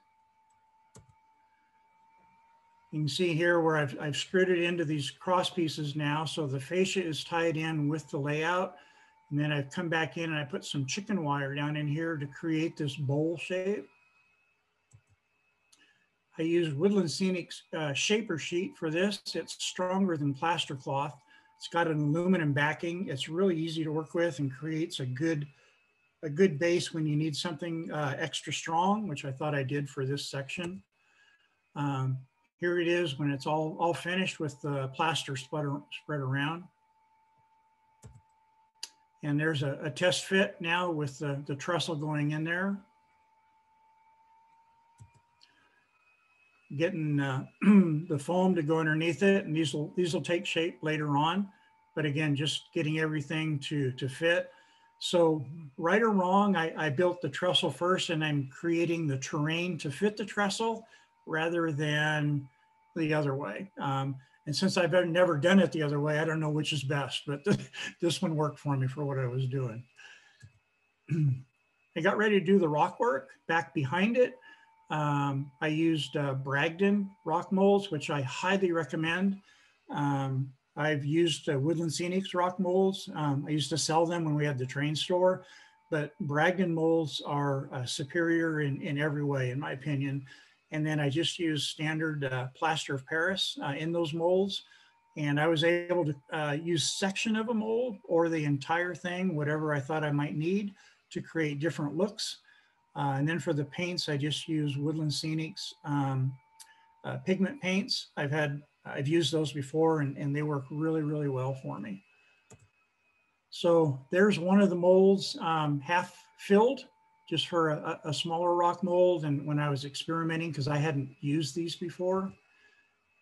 You can see here where I've screwed it into these cross pieces now. So the fascia is tied in with the layout. And then I've come back in and I put some chicken wire down in here to create this bowl shape. I used Woodland Scenic's shaper sheet for this. It's stronger than plaster cloth. It's got an aluminum backing. It's really easy to work with and creates a good base when you need something extra strong, which I thought I did for this section. Here it is when it's all finished with the plaster spread around. And there's a test fit now with the trestle going in there. Getting the foam to go underneath it, and these will take shape later on. But again, just getting everything to fit. So right or wrong, I built the trestle first, and I'm creating the terrain to fit the trestle rather than the other way. And since I've never done it the other way, I don't know which is best, but this one worked for me for what I was doing. I got ready to do the rock work back behind it. I used Bragdon rock molds, which I highly recommend. I've used Woodland Scenic's rock molds. I used to sell them when we had the train store, but Bragdon molds are superior in every way, in my opinion. And then I just used standard plaster of Paris in those molds. And I was able to use section of a mold or the entire thing, whatever I thought I might need to create different looks. And then for the paints, I just use Woodland Scenic's pigment paints. I've used those before and they work really, really well for me. So there's one of the molds half filled just for a smaller rock mold. And when I was experimenting, because I hadn't used these before.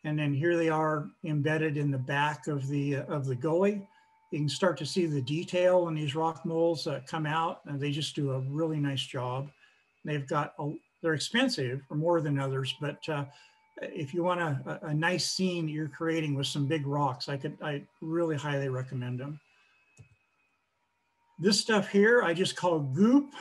And then here they are embedded in the back of the gully. You can start to see the detail in these rock molds come out, and they just do a really nice job. They're expensive or more than others, but if you want a nice scene that you're creating with some big rocks, I really highly recommend them. This stuff here, I just call goop.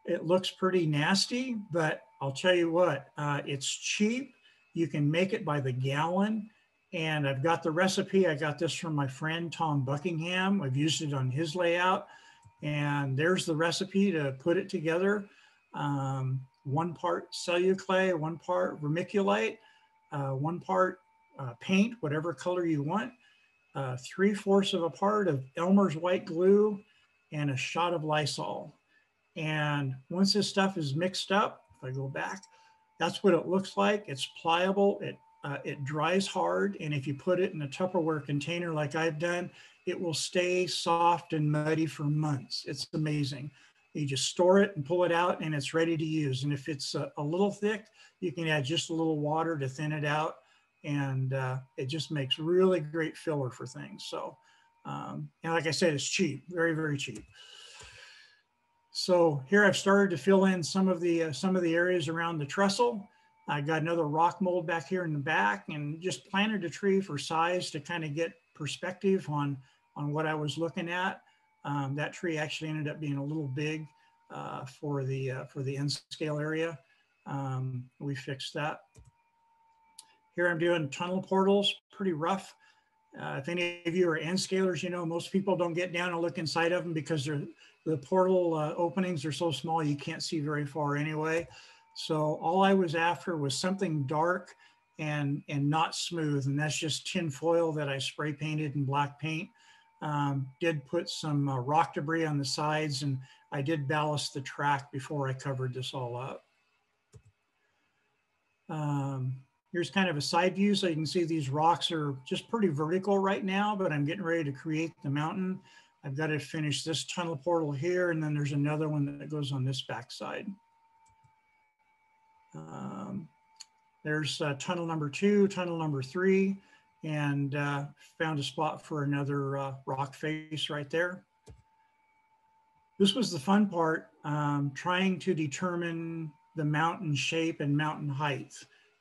It looks pretty nasty, but I'll tell you what, it's cheap. You can make it by the gallon. And I've got the recipe. I got this from my friend, Tom Buckingham. I've used it on his layout. And there's the recipe to put it together. 1 part celluclay, 1 part vermiculite, 1 part paint, whatever color you want, 3/4 of a part of Elmer's white glue, and a shot of Lysol. And once this stuff is mixed up, if I go back, that's what it looks like. It's pliable, it dries hard, and if you put it in a Tupperware container like I've done, it will stay soft and muddy for months. It's amazing. You just store it and pull it out and it's ready to use. And if it's a little thick, you can add just a little water to thin it out. And it just makes really great filler for things. So, and like I said, it's cheap, very, very cheap. So here I've started to fill in some of the areas around the trestle. I got another rock mold back here in the back and just planted a tree for size to kind of get perspective on what I was looking at. That tree actually ended up being a little big for the end scale area. We fixed that. Here I'm doing tunnel portals, pretty rough. If any of you are end scalers, you know, most people don't get down and look inside of them because the portal openings are so small you can't see very far anyway. So all I was after was something dark and not smooth, and that's just tin foil that I spray painted in black paint. Did put some rock debris on the sides, and I did ballast the track before I covered this all up. Here's kind of a side view, so you can see these rocks are just pretty vertical right now, but I'm getting ready to create the mountain. I've got to finish this tunnel portal here, and then there's another one that goes on this backside. There's tunnel number 2, tunnel number 3, and found a spot for another rock face right there. This was the fun part, trying to determine the mountain shape and mountain height.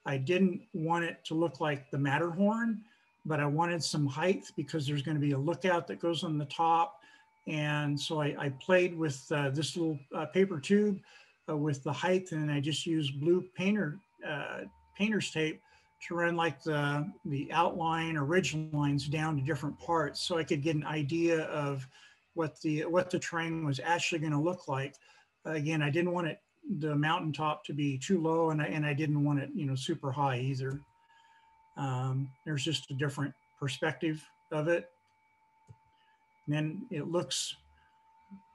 I didn't want it to look like the Matterhorn, but I wanted some height because there's going to be a lookout that goes on the top. And so I played with this little paper tube with the height, and I just used blue painter's tape to run like the outline or ridge lines down to different parts, so I could get an idea of what the terrain was actually going to look like. Again, I didn't want the mountaintop to be too low, and I didn't want it, you know, super high either. There's just a different perspective of it. And then it looks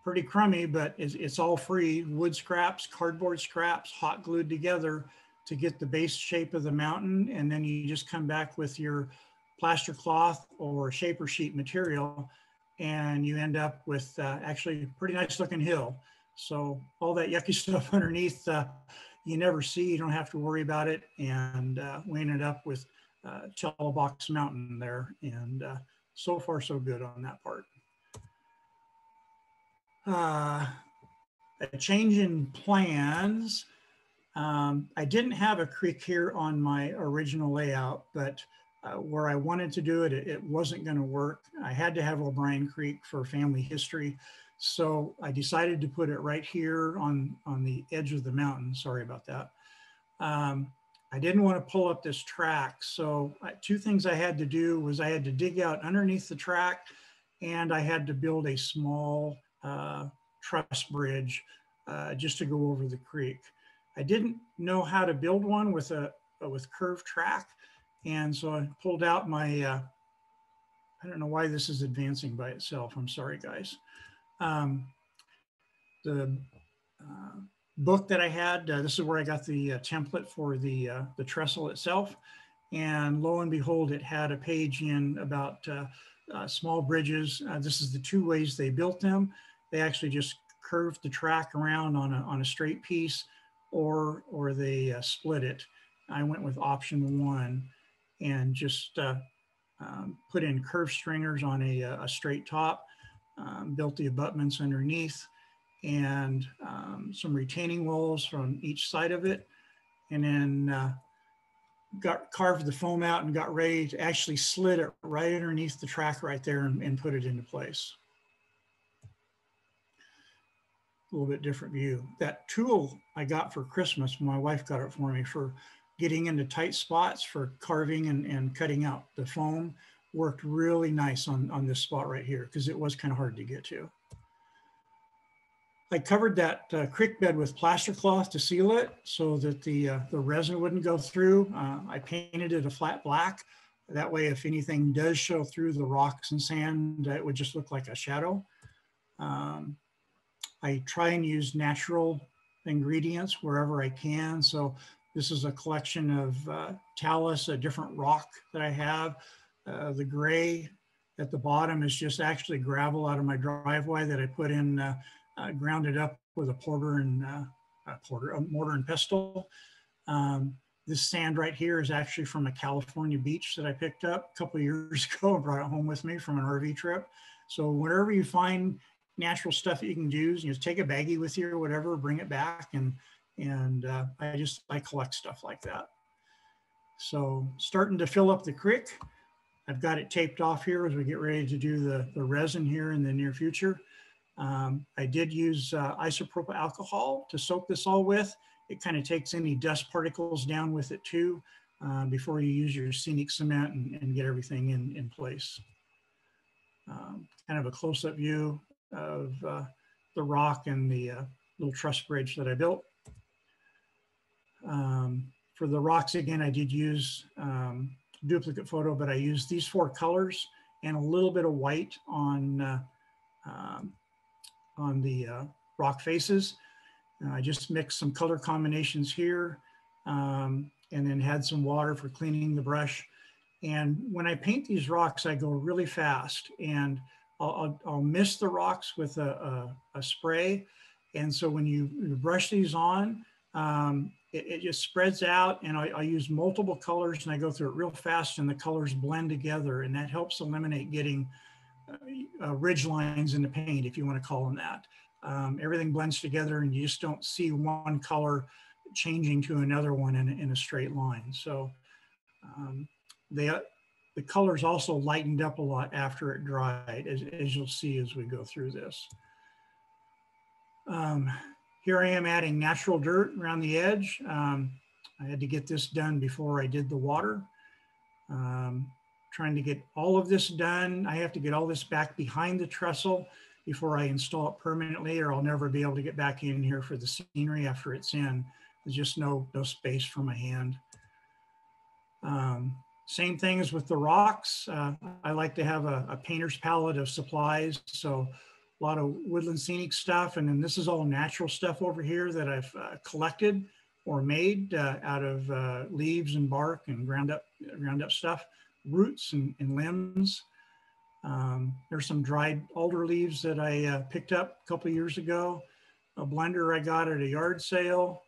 pretty crummy, but it's all free wood scraps, cardboard scraps, hot glued together to get the base shape of the mountain. And then you just come back with your plaster cloth or shaper sheet material, and you end up with actually a pretty nice looking hill. So all that yucky stuff underneath, you never see, you don't have to worry about it. And we ended up with Telobox Mountain there. And so far, so good on that part. A change in plans. I didn't have a creek here on my original layout, but where I wanted to do it, it wasn't going to work. I had to have O'Brien Creek for family history. So I decided to put it right here on the edge of the mountain. Sorry about that. I didn't want to pull up this track. So two things I had to do was I had to dig out underneath the track, and I had to build a small truss bridge just to go over the creek. I didn't know how to build one with curved track. And so I pulled out my, I don't know why this is advancing by itself. I'm sorry, guys. The book that I had, this is where I got the template for the trestle itself. And lo and behold, it had a page in about small bridges. This is the 2 ways they built them. They actually just curved the track around on a straight piece, or they split it. I went with option 1 and just put in curved stringers on a straight top, built the abutments underneath, and some retaining walls from each side of it, and then carved the foam out and got ready to actually slid it right underneath the track right there and put it into place. A little bit different view. That tool I got for Christmas, my wife got it for me for getting into tight spots for carving and cutting out the foam, worked really nice on this spot right here because it was kind of hard to get to. I covered that creek bed with plaster cloth to seal it so that the resin wouldn't go through. I painted it a flat black. That way, if anything does show through the rocks and sand, it would just look like a shadow. I try and use natural ingredients wherever I can. So this is a collection of talus, a different rock that I have. The gray at the bottom is just actually gravel out of my driveway that I put in ground it up with a mortar and pestle. This sand right here is actually from a California beach that I picked up a couple of years ago and brought it home with me from an RV trip. So wherever you find natural stuff that you can use, just take a baggie with you or whatever, bring it back, and I collect stuff like that. So starting to fill up the creek. I've got it taped off here as we get ready to do the resin here in the near future. I did use isopropyl alcohol to soak this all with. It kind of takes any dust particles down with it too, before you use your scenic cement and get everything in place. Kind of a close-up view of the rock and the little truss bridge that I built. For the rocks, again, I did use duplicate photo, but I used these 4 colors and a little bit of white on the rock faces. I just mixed some color combinations here, and then had some water for cleaning the brush. And when I paint these rocks, I go really fast, and I'll mist the rocks with a spray. And so when you brush these on, it just spreads out, and I use multiple colors, and I go through it real fast, and the colors blend together, and that helps eliminate getting ridge lines in the paint, if you want to call them that. Everything blends together, and you just don't see one color changing to another one in a straight line. So the colors also lightened up a lot after it dried, as you'll see as we go through this. Here I am adding natural dirt around the edge. I had to get this done before I did the water. Trying to get all of this done. I have to get all this back behind the trestle before I install it permanently, or I'll never be able to get back in here for the scenery after it's in. There's just no space for my hand. Same thing as with the rocks. I like to have a painter's palette of supplies. So a lot of woodland scenic stuff. And then this is all natural stuff over here that I've collected or made out of leaves and bark and ground up stuff, roots and limbs. There's some dried alder leaves that I picked up a couple of years ago. A blender I got at a yard sale,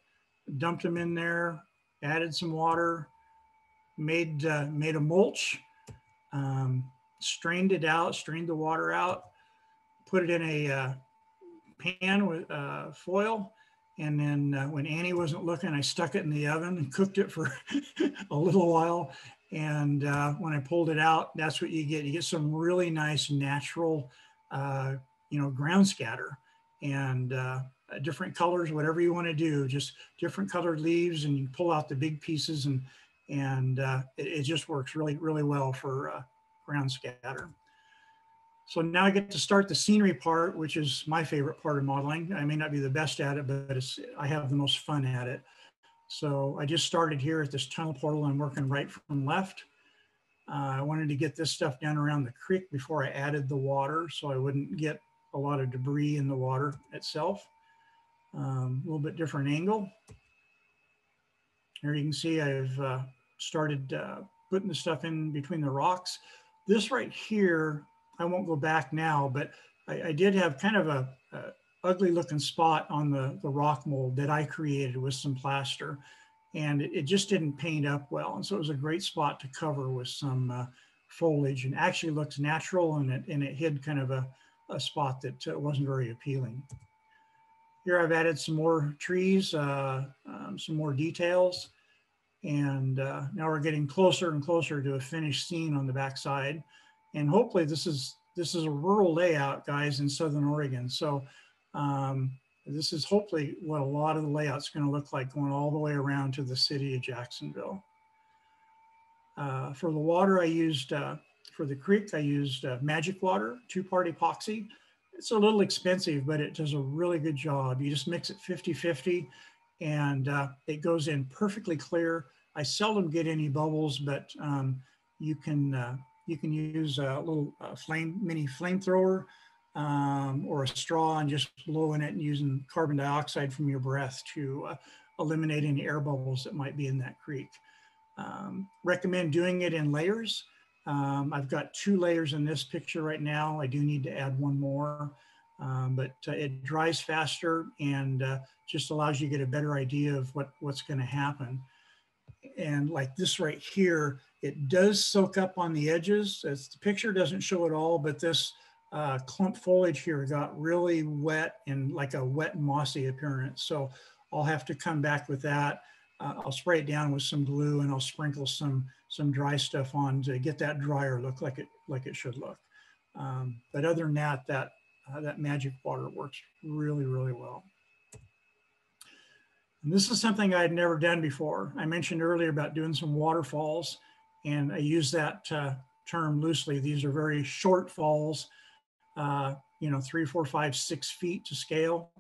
dumped them in there, added some water, made a mulch, strained it out, strained the water out, put it in a pan with foil. And then when Annie wasn't looking, I stuck it in the oven and cooked it for a little while. And when I pulled it out, that's what you get. You get some really nice natural, ground scatter, and different colors, whatever you want to do, just different colored leaves, and you pull out the big pieces, and it just works really, really well for ground scatter. So now I get to start the scenery part, which is my favorite part of modeling. I may not be the best at it, but I have the most fun at it. So I just started here at this tunnel portal. I'm working right from left. I wanted to get this stuff down around the creek before I added the water, so I wouldn't get a lot of debris in the water itself. A little bit different angle. Here you can see I've started putting the stuff in between the rocks. This right here, I won't go back now, but I did have kind of a ugly looking spot on the rock mold that I created with some plaster, and it just didn't paint up well. And so it was a great spot to cover with some foliage, and actually looks natural, and it hid kind of a spot that wasn't very appealing. Here I've added some more trees, some more details, and now we're getting closer and closer to a finished scene on the backside. And hopefully this is a rural layout, guys, in Southern Oregon. So this is hopefully what a lot of the layout's going to look like, going all the way around to the city of Jacksonville. For the water, I used, for the creek, I used magic water, 2-part epoxy. It's a little expensive, but it does a really good job. You just mix it 50-50, and it goes in perfectly clear. I seldom get any bubbles, but you can use a little mini flamethrower or a straw and just blow in it and using carbon dioxide from your breath to eliminate any air bubbles that might be in that creek. Recommend doing it in layers. I've got 2 layers in this picture right now. I do need to add one more. but it dries faster and just allows you to get a better idea of what's going to happen. And like this right here, it does soak up on the edges. As the picture doesn't show it all, but this clump foliage here got really wet and like a wet mossy appearance. So I'll have to come back with that. I'll spray it down with some glue and I'll sprinkle some dry stuff on to get that drier look like it should look. But other than that, that magic water works really, really well. And this is something I had never done before. I mentioned earlier about doing some waterfalls, and I use that term loosely. These are very short falls, you know, 3, 4, 5, 6 feet to scale.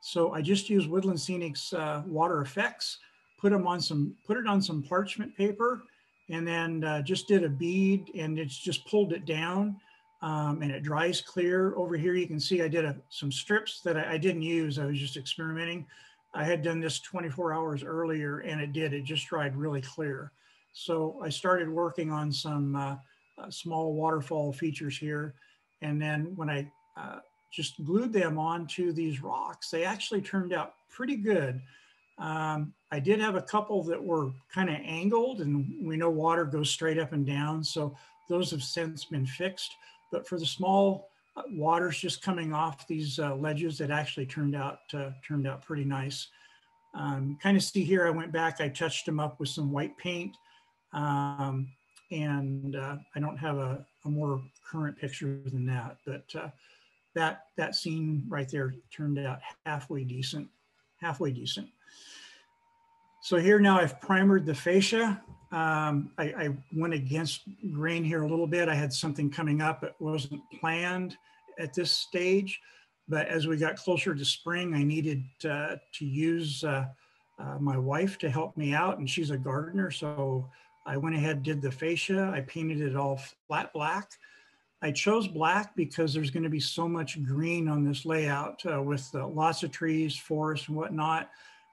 So I just use Woodland Scenic's water effects, put it on some parchment paper, and then just did a bead, and it's just pulled it down, and it dries clear. Over here you can see I did some strips that I didn't use. I was just experimenting. I had done this 24 hours earlier, and it just dried really clear. So I started working on some small waterfall features here. And then when I just glued them onto these rocks, they actually turned out pretty good. I did have a couple that were kind of angled, and we know water goes straight up and down. So those have since been fixed. But for the small waters just coming off these ledges, it actually turned out pretty nice. Kind of see here, I went back, I touched them up with some white paint, and I don't have a more current picture than that, but that scene right there turned out halfway decent. So here now I've primered the fascia. I went against grain here a little bit. I had something coming up that wasn't planned at this stage, but as we got closer to spring, I needed to use my wife to help me out, and she's a gardener. So I went ahead, did the fascia. I painted it all flat black. I chose black because there's going to be so much green on this layout with lots of trees, forests, and whatnot.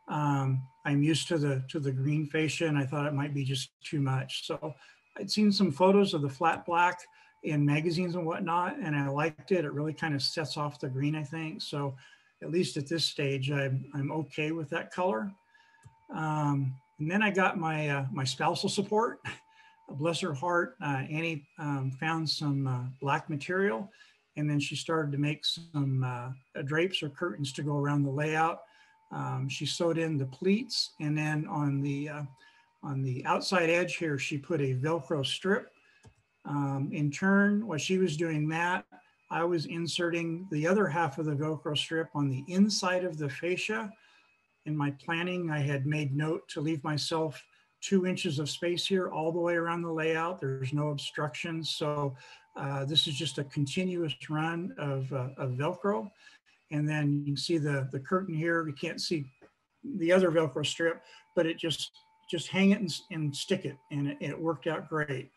I'm used to the green fascia, and I thought it might be just too much. So I'd seen some photos of the flat black in magazines and whatnot, and I liked it. It really kind of sets off the green, I think. So at least at this stage, I'm okay with that color. And then I got my spousal support. Bless her heart, Annie found some black material, and then she started to make some drapes or curtains to go around the layout. She sewed in the pleats, and then on the outside edge here, she put a Velcro strip. In turn, while she was doing that, I was inserting the other half of the Velcro strip on the inside of the fascia. In my planning, I had made note to leave myself 2 inches of space here all the way around the layout. There's no obstructions. So this is just a continuous run of Velcro. And then you can see the curtain here. You can't see the other Velcro strip, but it just hang it and stick it, and it worked out great.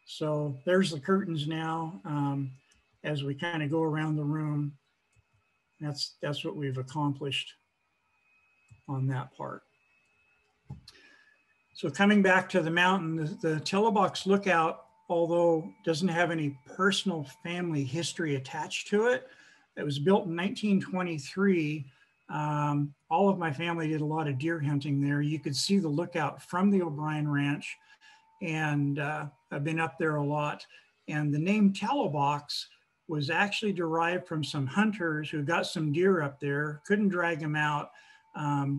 So there's the curtains now. As we kind of go around the room, that's what we've accomplished on that part. So coming back to the mountain, the Telobox Lookout, although doesn't have any personal family history attached to it, it was built in 1923. All of my family did a lot of deer hunting there. You could see the lookout from the O'Brien Ranch, and I've been up there a lot. And the name Telobox was actually derived from some hunters who got some deer up there, couldn't drag them out,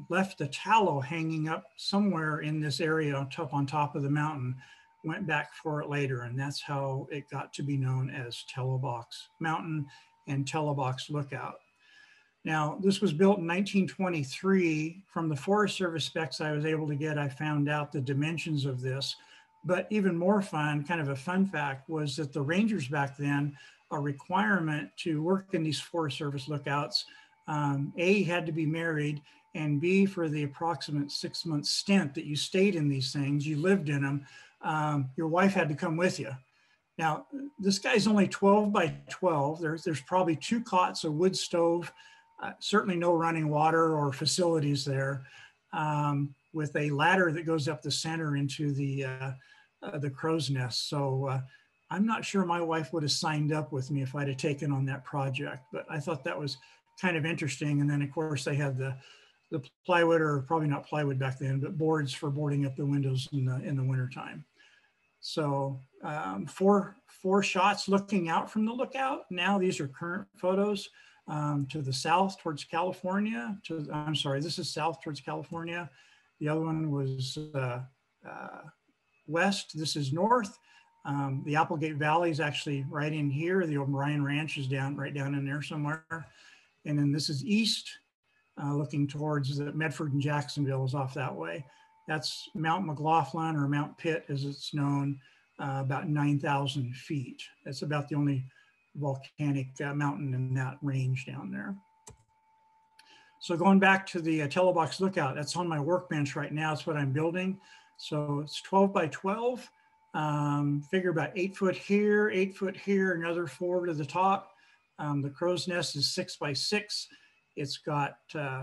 left the tallow hanging up somewhere in this area on top of the mountain, went back for it later, and that's how it got to be known as Telobox Mountain and Telobox Lookout. Now, this was built in 1923. From the Forest Service specs I was able to get, I found out the dimensions of this. But even more fun, kind of a fun fact, was that the rangers back then, a requirement to work in these Forest Service lookouts, A, had to be married, and B, for the approximate 6-month stint that you stayed in these things, you lived in them, your wife had to come with you. Now, this guy's only 12 by 12. There's probably 2 cots, a wood stove, certainly no running water or facilities there, with a ladder that goes up the center into the crow's nest. So I'm not sure my wife would have signed up with me if I'd have taken on that project, but I thought that was kind of interesting. And then of course they had the plywood, or probably not plywood back then, but boards for boarding up the windows in the wintertime. So four shots looking out from the lookout. Now these are current photos. To the south towards California. I'm sorry, this is south towards California. The other one was west. This is north. The Applegate Valley is actually right in here. The O'Brien Ranch is right down in there somewhere. And then this is east, looking towards the Medford and Jacksonville is off that way. That's Mount McLaughlin, or Mount Pitt as it's known, about 9,000 feet. That's about the only volcanic mountain in that range down there. So going back to the Telobox Lookout, that's on my workbench right now. It's what I'm building. So it's 12 by 12, figure about 8 foot here, 8 foot here, another 4 to the top. The crow's nest is 6 by 6. It's got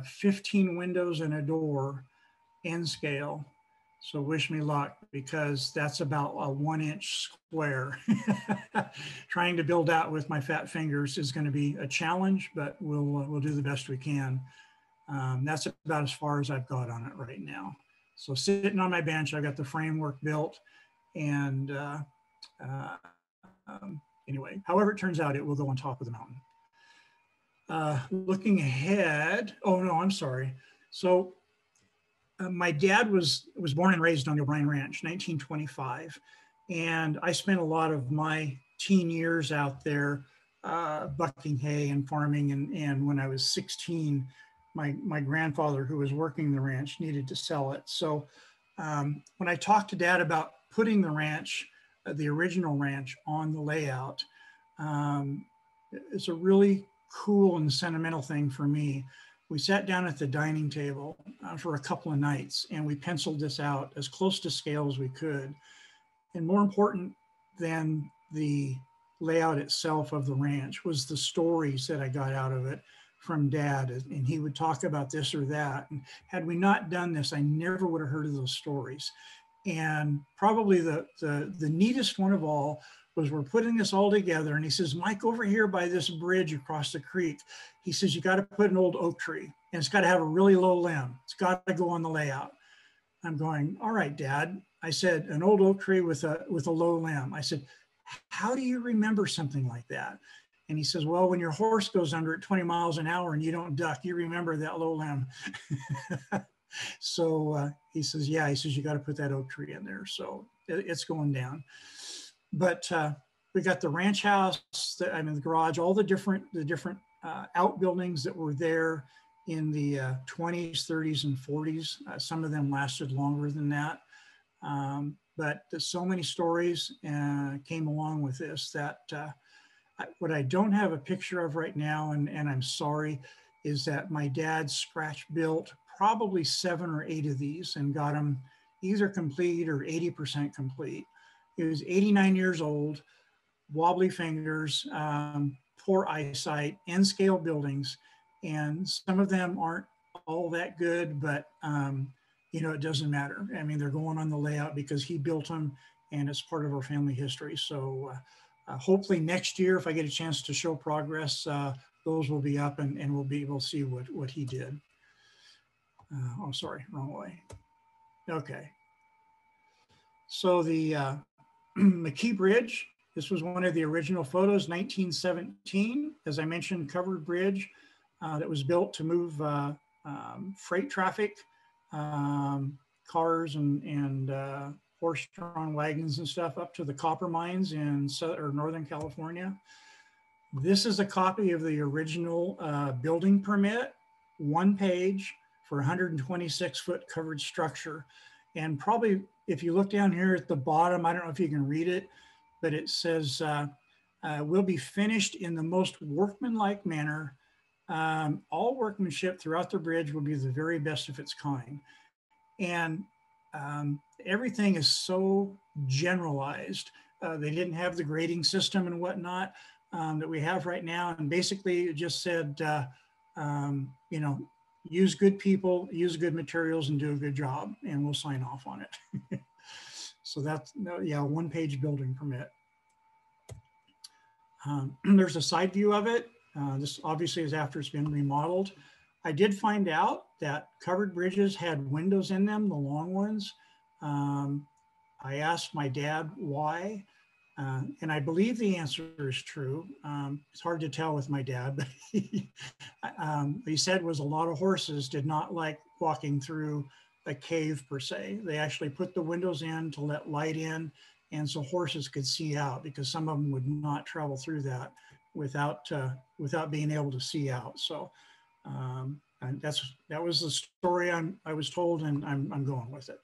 15 windows and a door, end scale. So wish me luck, because that's about a 1-inch square. Trying to build out with my fat fingers is going to be a challenge, but we'll do the best we can. That's about as far as I've got on it right now. So sitting on my bench, I've got the framework built, and anyway, however it turns out, it will go on top of the mountain. Looking ahead, oh no, I'm sorry. So my dad was born and raised on the O'Brien Ranch, 1925. And I spent a lot of my teen years out there bucking hay and farming. And when I was 16, my grandfather, who was working the ranch, needed to sell it. So when I talked to Dad about putting the ranch, the original ranch, on the layout, it's a really cool and sentimental thing for me. We sat down at the dining table for a couple of nights, and we penciled this out as close to scale as we could. And more important than the layout itself of the ranch was the stories that I got out of it from Dad. And he would talk about this or that. And had we not done this, I never would have heard of those stories. And probably the neatest one of all was, we're putting this all together. And he says, Mike, over here by this bridge across the creek, he says, you got to put an old oak tree, and it's got to have a really low limb. It's got to go on the layout. I'm going, all right, Dad. I said, an old oak tree with a low limb. I said, how do you remember something like that? And he says, well, when your horse goes under at 20 miles an hour and you don't duck, you remember that low limb. So he says, yeah, he says, you got to put that oak tree in there. So it's going down. But we got the ranch house, the garage, all the different outbuildings that were there in the 20s, 30s, and 40s. Some of them lasted longer than that. But so many stories came along with this that what I don't have a picture of right now, and I'm sorry, is that my dad scratch built probably 7 or 8 of these and got them either complete or 80% complete. He was 89 years old, wobbly fingers, poor eyesight, end scale buildings. And some of them aren't all that good, but you know, it doesn't matter. I mean, they're going on the layout because he built them, and it's part of our family history. So hopefully next year, if I get a chance to show progress, those will be up, and we'll be able to see what he did. Oh, sorry, wrong way. Okay. So the Mckee Bridge, this was one of the original photos, 1917. As I mentioned, covered bridge that was built to move freight traffic, cars and horse-drawn wagons and stuff up to the copper mines in Northern California. This is a copy of the original building permit, 1 page for 126-foot covered structure. And probably if you look down here at the bottom, I don't know if you can read it, but it says, will be finished in the most workmanlike manner. All workmanship throughout the bridge will be the very best of its kind. And everything is so generalized. They didn't have the grading system and whatnot that we have right now. And basically it just said, you know, use good people, use good materials, and do a good job, and we'll sign off on it. So that's, yeah, 1 page building permit. There's a side view of it. This obviously is after it's been remodeled. I did find out that covered bridges had windows in them, the long ones. I asked my dad why, and I believe the answer is true. It's hard to tell with my dad, but he said was a lot of horses did not like walking through a cave per se. They actually put the windows in to let light in, and so horses could see out, because some of them would not travel through that without being able to see out. So and that was the story I was told, and I'm going with it.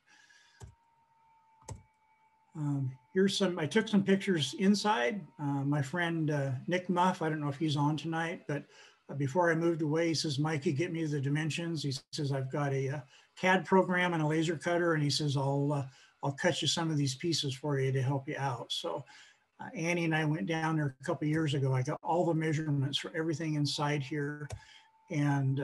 Here's I took some pictures inside. My friend Nick Muff, I don't know if he's on tonight, but before I moved away, he says, Mikey, get me the dimensions. He says, I've got a CAD program and a laser cutter, and he says, I'll cut you some of these pieces for you to help you out. So Annie and I went down there a couple of years ago. I got all the measurements for everything inside here. And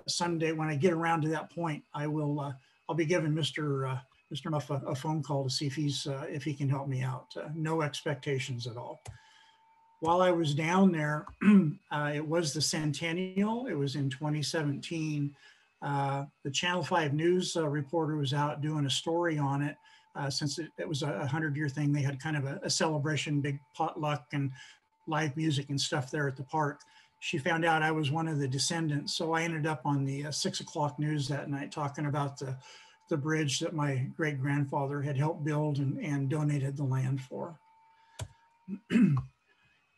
someday when I get around to that point, I'll be giving Mr. Muff a phone call to see if he can help me out. No expectations at all. While I was down there, it was the centennial. It was in 2017. The Channel 5 News reporter was out doing a story on it. Since it was a 100-year thing, they had kind of a celebration, big potluck and live music and stuff there at the park. She found out I was one of the descendants. So I ended up on the 6 o'clock news that night talking about the bridge that my great-grandfather had helped build and donated the land for.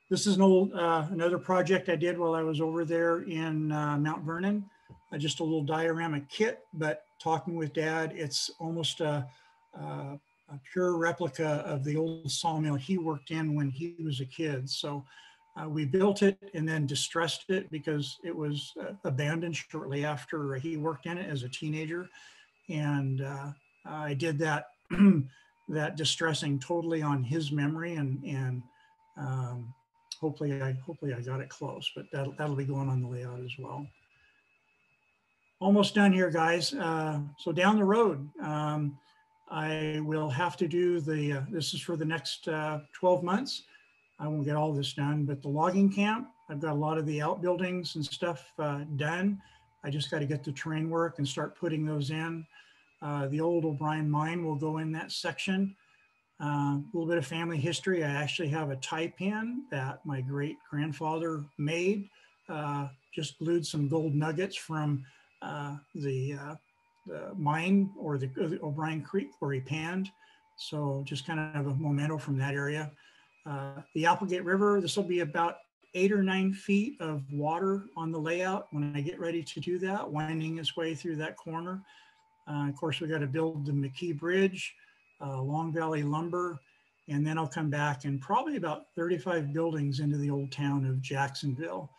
This is an old, another project I did while I was over there in Mount Vernon. Just a little diorama kit, but talking with Dad, it's almost a pure replica of the old sawmill he worked in when he was a kid. So we built it and then distressed it because it was abandoned shortly after he worked in it as a teenager. And I did that, that distressing totally on his memory, and hopefully I got it close, but that'll be going on the layout as well. Almost done here, guys. So down the road, I will have to do this is for the next 12 months. I won't get all this done, but the logging camp, I've got a lot of the outbuildings and stuff done. I just got to get the terrain work and start putting those in. The old O'Brien mine will go in that section. A little bit of family history. I actually have a tie pin that my great grandfather made. Just glued some gold nuggets from the mine, or the O'Brien Creek where he panned. So just kind of a memento from that area. The Applegate River, this will be about 8 or 9 feet of water on the layout when I get ready to do that, winding its way through that corner. Of course, we got to build the Mckee Bridge, Long Valley Lumber, and then I'll come back and probably about 35 buildings into the old town of Jacksonville.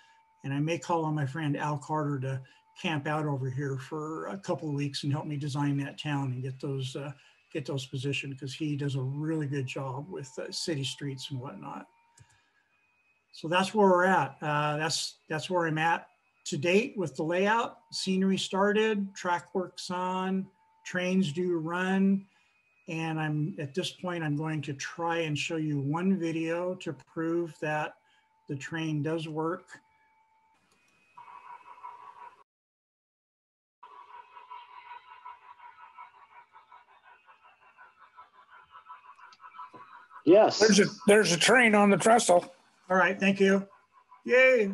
And I may call on my friend Al Carter to camp out over here for a couple of weeks and help me design that town and get those positioned, because he does a really good job with city streets and whatnot. So that's where we're at. That's where I'm at to date with the layout. Scenery started, track work's on, trains do run. And at this point, I'm going to try and show you one video to prove that the train does work. Yes. There's a train on the trestle. All right, thank you. Yay.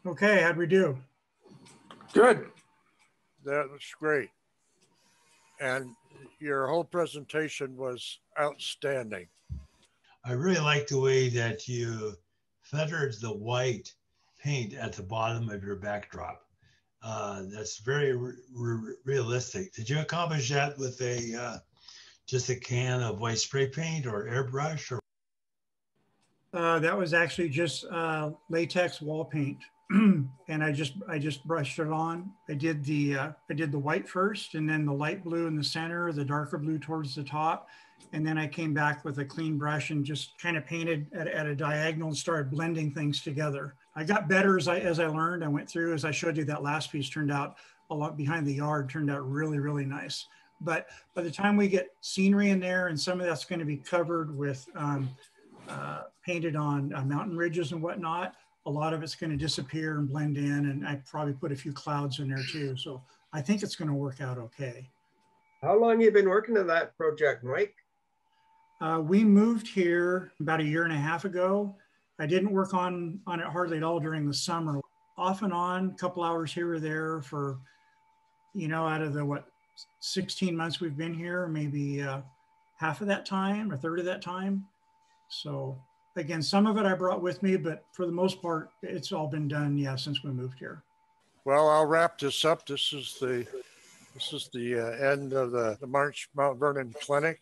Okay, how'd we do? Good. That was great. And your whole presentation was outstanding. I really like the way that you feathered the white paint at the bottom of your backdrop. that's very realistic. Did you accomplish that with a just a can of white spray paint or airbrush? Or That was actually just latex wall paint, and I just brushed it on. I did the white first, and then the light blue in the center, the darker blue towards the top, and then I came back with a clean brush and just kind of painted at a diagonal and started blending things together. I got better as I learned. I went through, as I showed you, that last piece turned out a lot behind the yard, turned out really nice. But by the time we get scenery in there, and some of that's going to be covered with painted on mountain ridges and whatnot, a lot of it's going to disappear and blend in, and I probably put a few clouds in there too. So I think it's going to work out okay. How long have you been working on that project, Mike? We moved here about 1.5 years ago. I didn't work on it hardly at all during the summer. Off and on, a couple hours here or there for, out of the 16 months we've been here, maybe half of that time or third of that time. So again, some of it I brought with me, but for the most part, it's all been done, since we moved here. Well, I'll wrap this up. This is the end of the March Mount Vernon Clinic.